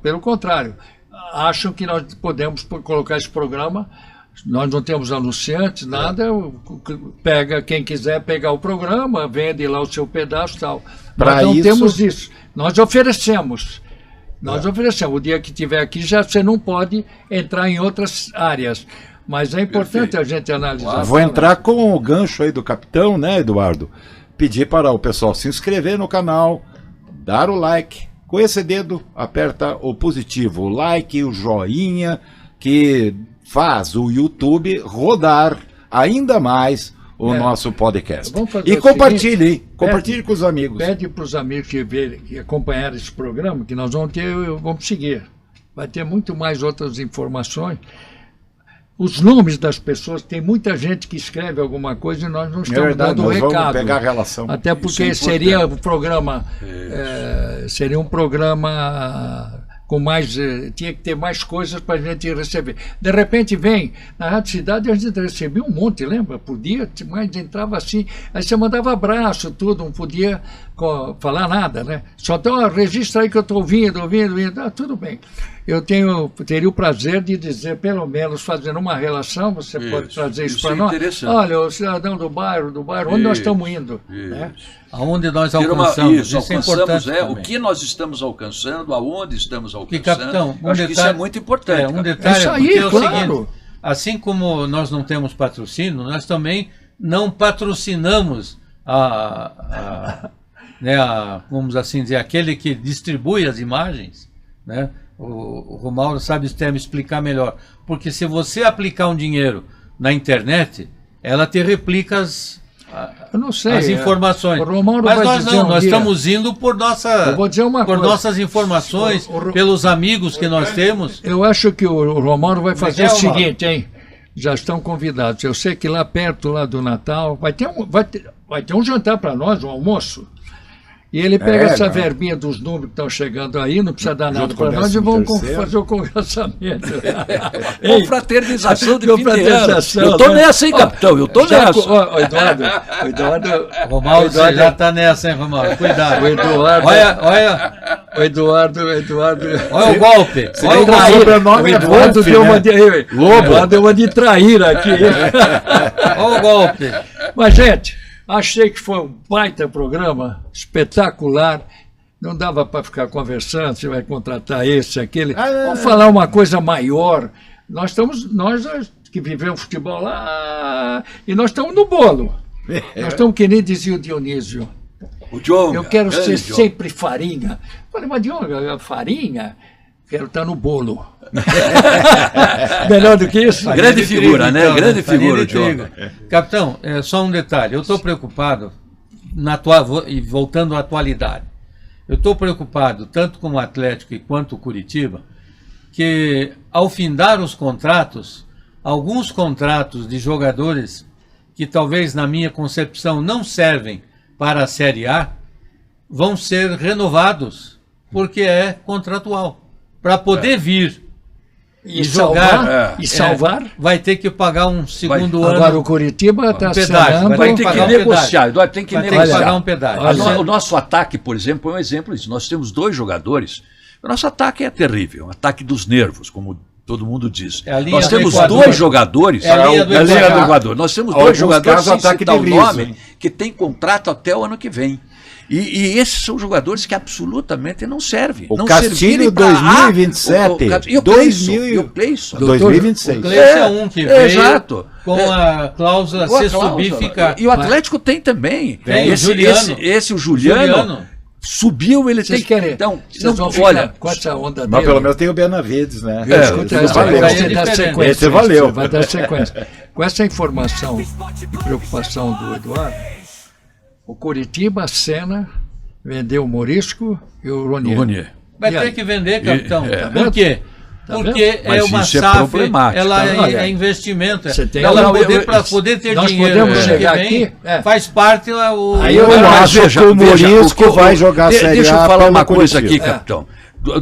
Speaker 2: pelo contrário. Acham que nós podemos colocar esse programa, nós não temos anunciantes, nada, pega quem quiser pegar o programa, vende lá o seu pedaço e tal.
Speaker 3: Pra
Speaker 2: Nós não
Speaker 3: isso-
Speaker 2: temos isso. Nós oferecemos. Nós oferecemos. O dia que tiver aqui, já você não pode entrar em outras áreas. Mas é importante a gente analisar.
Speaker 3: Vou entrar com o gancho aí do capitão, né, Eduardo? Pedir para o pessoal se inscrever no canal, dar o like. Com esse dedo, aperta o positivo, o like, o joinha, que faz o YouTube rodar ainda mais o nosso podcast.
Speaker 2: Vamos fazer
Speaker 3: E
Speaker 2: o
Speaker 3: compartilhe,
Speaker 2: seguinte,
Speaker 3: compartilhe com os amigos.
Speaker 2: Pede para os amigos que acompanharam esse programa, que nós vamos seguir. Vai ter muito mais outras informações. os nomes das pessoas. Tem muita gente que escreve alguma coisa e nós não estamos
Speaker 3: verdade,
Speaker 2: dando o
Speaker 3: nós vamos
Speaker 2: recado.
Speaker 3: pegar a relação.
Speaker 2: Até porque
Speaker 4: Isso é
Speaker 2: seria
Speaker 4: importante.
Speaker 2: um programa, seria um programa com mais, tinha que ter mais coisas para a gente receber. De repente vem, na Rádio Cidade a gente recebia um monte, lembra? Por dia, mas entrava assim, aí você mandava abraço, tudo, não podia falar nada, né? Só então, registra aí que eu estou ouvindo, tudo bem. Eu teria o prazer de dizer, pelo menos, fazendo uma relação, você pode trazer isso para nós.
Speaker 4: Interessante.
Speaker 2: Olha, o cidadão do bairro, onde nós estamos indo? Né?
Speaker 5: Aonde nós
Speaker 4: Ter
Speaker 5: alcançamos,
Speaker 4: isso,
Speaker 5: isso é
Speaker 4: alcançamos,
Speaker 5: importante
Speaker 4: o
Speaker 5: também.
Speaker 4: que nós estamos alcançando, aonde estamos alcançando.
Speaker 5: Capitão,
Speaker 4: Eu acho que isso é muito importante.
Speaker 5: Um
Speaker 4: cara.
Speaker 5: detalhe,
Speaker 2: Isso aí,
Speaker 5: porque é o
Speaker 2: claro.
Speaker 5: seguinte, assim como nós não temos patrocínio, nós também não patrocinamos vamos assim dizer, aquele que distribui as imagens, né? O Romualdo sabe até me explicar melhor. Porque se você aplicar um dinheiro na internet, ela te replica
Speaker 2: Eu não sei.
Speaker 5: as informações.
Speaker 2: O Romualdo
Speaker 5: Mas
Speaker 2: vai
Speaker 5: nós
Speaker 2: dizer
Speaker 5: não,
Speaker 2: um
Speaker 5: nós
Speaker 2: dia-
Speaker 5: estamos indo por
Speaker 2: Eu vou dizer uma coisa.
Speaker 5: nossas informações, pelos amigos que nós temos.
Speaker 2: Eu acho que o Romualdo vai fazer o
Speaker 5: Miguel,
Speaker 2: seguinte, hein? Já estão convidados. Eu sei que lá perto lá do Natal vai ter um jantar para nós, um almoço. E ele pega essa
Speaker 3: não.
Speaker 2: verbinha dos números que estão chegando aí, não precisa dar nada
Speaker 3: Junto com
Speaker 2: para
Speaker 3: o
Speaker 2: nós e vamos
Speaker 3: 13º.
Speaker 2: fazer o congressamento.
Speaker 4: Confraternização de fim de ano.
Speaker 2: Confraternização,
Speaker 4: Eu tô
Speaker 2: né?
Speaker 4: nessa, hein, capitão? Eu tô
Speaker 2: Já
Speaker 4: nessa.
Speaker 2: o Eduardo,
Speaker 5: Romualdo, você já está nessa, hein, Romualdo? Cuidado.
Speaker 2: o Eduardo,
Speaker 5: Olha
Speaker 2: o Eduardo,
Speaker 5: o golpe. Olha o
Speaker 3: o
Speaker 5: golpe.
Speaker 3: sobrenome
Speaker 2: o
Speaker 3: é
Speaker 2: Eduardo
Speaker 3: Wolf,
Speaker 2: deu
Speaker 3: né?
Speaker 2: uma de Eduardo deu uma de traíra aqui.
Speaker 5: Olha o golpe.
Speaker 2: Mas, gente, achei que foi um baita programa, espetacular. Não dava para ficar conversando, você vai contratar esse, aquele. Vamos falar uma coisa maior. Nós que vivemos futebol lá, e nós estamos no bolo. Nós estamos que nem dizia o Dionísio.
Speaker 4: O Djonga,
Speaker 2: Eu quero ser
Speaker 4: grande Djonga.
Speaker 2: sempre farinha. Falei, mas Dionísio, farinha? Quero estar no bolo. Melhor do que isso?
Speaker 4: Grande figura, né? Grande
Speaker 5: Farinha
Speaker 4: figura,
Speaker 5: de trigo.
Speaker 4: Djonga.
Speaker 5: Capitão, só um detalhe. Eu estou preocupado, e voltando à atualidade, eu estou preocupado tanto com o Atlético quanto o Curitiba, que ao findar os contratos, alguns contratos de jogadores que talvez na minha concepção não servem para a Série A, vão ser renovados, porque é contratual. Para poder vir
Speaker 2: E
Speaker 5: jogar,
Speaker 2: salvar.
Speaker 5: vai ter que pagar um segundo ano.
Speaker 2: Agora o Curitiba está
Speaker 5: pedágio,
Speaker 2: assinando.
Speaker 5: vai
Speaker 4: Tem que
Speaker 5: pagar um
Speaker 4: negociar,
Speaker 5: pedágio.
Speaker 4: Eduardo, tem que
Speaker 5: Vai ter que
Speaker 4: negociar.
Speaker 5: pagar um pedágio.
Speaker 2: Olha,
Speaker 4: O nosso ataque, por exemplo, é um exemplo disso. Nós temos 2 jogadores. O nosso ataque é terrível, um ataque dos nervos, como todo mundo diz.
Speaker 5: É a linha
Speaker 4: Nós
Speaker 5: do
Speaker 4: temos
Speaker 5: Equador.
Speaker 4: 2 jogadores.
Speaker 5: É a linha do Equador.
Speaker 4: Equador. Nós temos
Speaker 3: Alguns
Speaker 4: 2 jogadores
Speaker 3: casos,
Speaker 4: sem
Speaker 3: ataque
Speaker 4: citar o
Speaker 3: de
Speaker 4: nome,
Speaker 3: riso.
Speaker 4: que tem contrato até o ano que vem. E esses são jogadores que absolutamente não servem.
Speaker 3: O
Speaker 4: não
Speaker 3: Castilho
Speaker 4: servirem pra
Speaker 3: 2027,
Speaker 4: E o Cleison.
Speaker 3: 2026.
Speaker 5: O Cleiton é um que veio
Speaker 4: exato.
Speaker 5: com a cláusula
Speaker 4: Boa
Speaker 5: se
Speaker 4: cláusula.
Speaker 5: subir fica...
Speaker 4: E o Atlético tem também.
Speaker 5: Tem, o
Speaker 4: esse,
Speaker 5: Juliano.
Speaker 4: esse o Juliano subiu, ele
Speaker 2: Vocês
Speaker 4: tem
Speaker 2: querem?
Speaker 4: Então,
Speaker 2: Vocês vão
Speaker 4: não,
Speaker 2: ficar
Speaker 4: olha,
Speaker 2: com essa onda dele.
Speaker 3: Mas pelo menos tem o Benavides, né?
Speaker 2: Escuta,
Speaker 3: Esse
Speaker 2: essa
Speaker 3: valeu.
Speaker 2: vai
Speaker 5: Aí é
Speaker 2: dar
Speaker 5: diferente.
Speaker 2: sequência.
Speaker 3: Esse valeu.
Speaker 2: Você vai dar sequência. Com essa informação e preocupação do Eduardo, o Curitiba, a Sena, vendeu o Morisco e o Ronier.
Speaker 4: Ronier.
Speaker 5: Vai
Speaker 2: E
Speaker 5: ter
Speaker 2: aí?
Speaker 5: que vender, capitão.
Speaker 2: Tá
Speaker 5: Por
Speaker 2: vendo?
Speaker 5: quê?
Speaker 2: Tá
Speaker 5: Porque
Speaker 2: vendo?
Speaker 5: é
Speaker 4: Mas
Speaker 5: uma
Speaker 4: isso é
Speaker 5: SAF,
Speaker 4: problemático,
Speaker 5: ela
Speaker 4: tá?
Speaker 2: Olha,
Speaker 5: é investimento.
Speaker 2: você tem-
Speaker 5: Ela
Speaker 2: Não,
Speaker 5: para poder ter
Speaker 2: nós
Speaker 5: dinheiro
Speaker 2: podemos
Speaker 5: ano
Speaker 2: chegar
Speaker 5: que vem,
Speaker 2: aqui, é.
Speaker 5: faz parte o...
Speaker 2: Aí
Speaker 3: Eu
Speaker 4: Mas
Speaker 3: acho que o Morisco vai jogar a Série
Speaker 4: Deixa eu
Speaker 3: A
Speaker 4: falar
Speaker 3: pelo
Speaker 4: uma coisa
Speaker 3: Curitiba.
Speaker 4: aqui, capitão.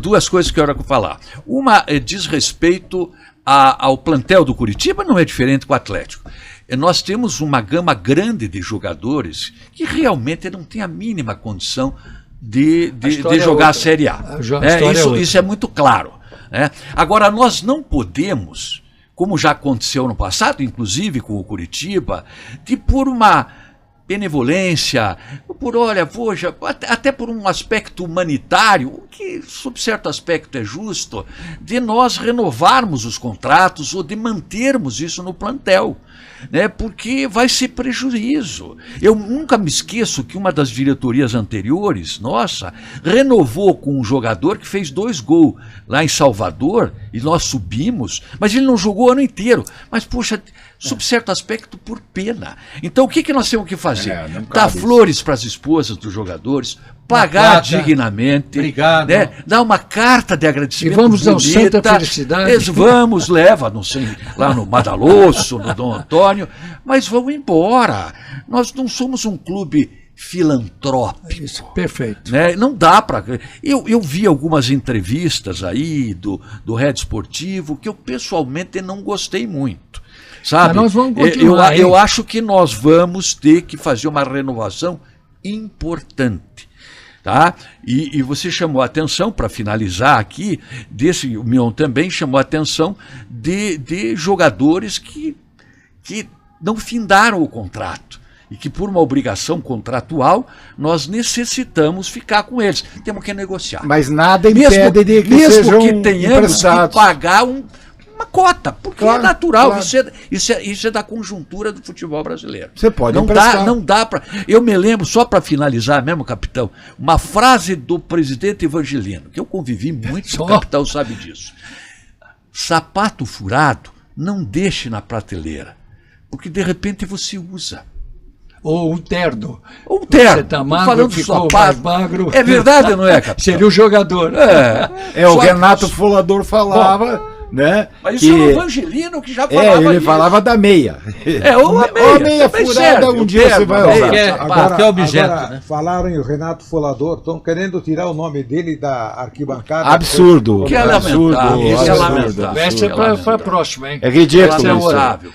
Speaker 4: 2 coisas que eu quero falar. Uma diz respeito ao plantel do Curitiba, não é diferente com o Atlético. Nós temos uma gama grande de jogadores que realmente não tem a mínima condição de
Speaker 2: história é
Speaker 4: jogar a
Speaker 2: outra.
Speaker 4: Série A.
Speaker 2: A história é outra.
Speaker 4: Isso é muito claro. Né? Agora, nós não podemos, como já aconteceu no passado, inclusive com o Curitiba, de por uma benevolência, até por um aspecto humanitário, o que sob certo aspecto é justo, de nós renovarmos os contratos ou de mantermos isso no plantel, né? Porque vai ser prejuízo. Eu nunca me esqueço que uma das diretorias anteriores, nossa, renovou com um jogador que fez 2 gols lá em Salvador e nós subimos, mas ele não jogou o ano inteiro. Mas, poxa, sob certo aspecto, por pena. Então, o que nós temos que fazer?
Speaker 3: Não
Speaker 4: Dar
Speaker 3: cabe
Speaker 4: flores para as esposas dos jogadores, pagar
Speaker 5: plata.
Speaker 4: dignamente,
Speaker 5: Obrigado.
Speaker 4: né? Dar uma carta de agradecimento
Speaker 2: E vamos ao
Speaker 4: bonita.
Speaker 2: Santa Felicidade.
Speaker 4: Vamos, leva, não sei, lá no Madalosso, no Dom Antônio, mas vamos embora. Nós não somos um clube filantrópico.
Speaker 2: Isso, perfeito.
Speaker 4: Né? Não dá para. Eu vi algumas entrevistas aí do Rede Esportivo que eu pessoalmente não gostei muito. Sabe?
Speaker 2: Mas nós vamos continuar,
Speaker 4: eu
Speaker 2: hein?
Speaker 4: acho que nós vamos ter que fazer uma renovação importante. Tá? E você chamou a atenção, para finalizar aqui, o Mion também chamou a atenção de jogadores que não findaram o contrato. E que, por uma obrigação contratual, nós necessitamos ficar com eles. Temos que negociar.
Speaker 3: Mas nada impede de que sejam
Speaker 4: que tenhamos
Speaker 3: emprestados.
Speaker 4: que pagar uma cota, porque
Speaker 3: Claro,
Speaker 4: é natural.
Speaker 3: claro.
Speaker 4: Isso é da conjuntura do futebol brasileiro.
Speaker 3: Você pode
Speaker 4: não
Speaker 3: emprestar.
Speaker 4: não dá para. Eu me lembro, só para finalizar mesmo, capitão, uma frase do presidente Evangelino, que eu convivi muito, o capitão sabe disso. Sapato furado, não deixe na prateleira, porque de repente você usa.
Speaker 2: Ou um terno.
Speaker 4: Um terno.
Speaker 2: Você tá
Speaker 4: Tô
Speaker 2: magro,
Speaker 4: falando do
Speaker 2: ficou
Speaker 4: sapato.
Speaker 2: mais magro.
Speaker 4: É verdade, não é, capitão?
Speaker 2: Seria o jogador.
Speaker 3: O
Speaker 4: Só-
Speaker 3: Renato Folador falava, né?
Speaker 4: Mas isso é o Evangelino que já falava
Speaker 3: ele
Speaker 4: isso.
Speaker 3: falava da meia.
Speaker 4: Ou a meia.
Speaker 3: Ou a meia
Speaker 4: também
Speaker 3: furada,
Speaker 4: serve,
Speaker 3: um
Speaker 4: o
Speaker 3: dia
Speaker 4: terno,
Speaker 3: você vai
Speaker 4: a meia,
Speaker 3: usar.
Speaker 4: sapato.
Speaker 5: Qualquer objeto,
Speaker 6: agora
Speaker 5: né?
Speaker 6: falaram em Renato Folador, estão querendo tirar o nome dele da arquibancada.
Speaker 3: Absurdo.
Speaker 4: Que é
Speaker 3: absurdo.
Speaker 4: lamentável, isso é
Speaker 3: absurdo,
Speaker 4: lamentável.
Speaker 2: Essa é
Speaker 3: absurdo.
Speaker 2: para a próxima, hein?
Speaker 3: É ridículo
Speaker 2: Essa é
Speaker 3: isso.
Speaker 2: outra.
Speaker 4: Lamentável.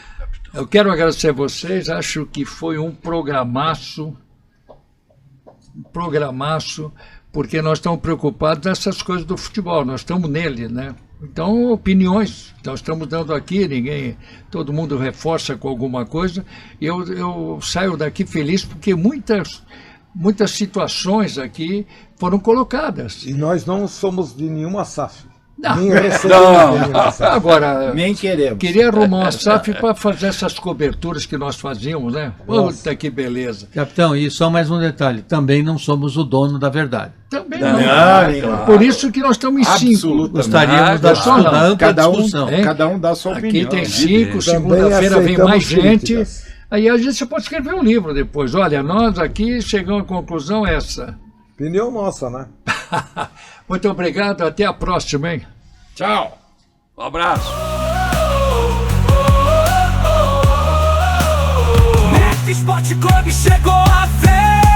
Speaker 2: Eu quero agradecer a vocês, acho que foi um programaço, porque nós estamos preocupados nessas coisas do futebol, nós estamos nele, né? Então, opiniões, nós estamos dando aqui, todo mundo reforça com alguma coisa, e eu saio daqui feliz porque muitas situações aqui foram colocadas.
Speaker 6: E nós não somos de nenhuma SAF.
Speaker 2: Não.
Speaker 6: Nem recebemos de nenhuma SAF.
Speaker 2: Agora,
Speaker 3: Nem queremos.
Speaker 2: queria arrumar uma SAF para fazer essas coberturas que nós fazíamos, né? Puta que beleza.
Speaker 5: Capitão, e só mais um detalhe, também não somos o dono da verdade.
Speaker 2: Também
Speaker 3: Não,
Speaker 2: não. Por isso que nós estamos em 5.
Speaker 3: Absolutamente.
Speaker 5: Gostaríamos da
Speaker 2: só não.
Speaker 5: ampla
Speaker 3: Cada
Speaker 5: discussão.
Speaker 2: hein?
Speaker 3: Cada um dá a sua
Speaker 2: Aqui
Speaker 3: opinião.
Speaker 2: tem
Speaker 3: Evidente.
Speaker 2: 5, segunda-feira vem mais gente.
Speaker 6: críticas.
Speaker 2: Aí a gente pode escrever um livro depois. Olha, nós aqui chegamos à conclusão essa.
Speaker 6: Opinião nossa, né?
Speaker 2: Muito obrigado, até a próxima, hein?
Speaker 3: Tchau.
Speaker 4: Um abraço.
Speaker 1: Mestre Esporte Clube chegou a vez.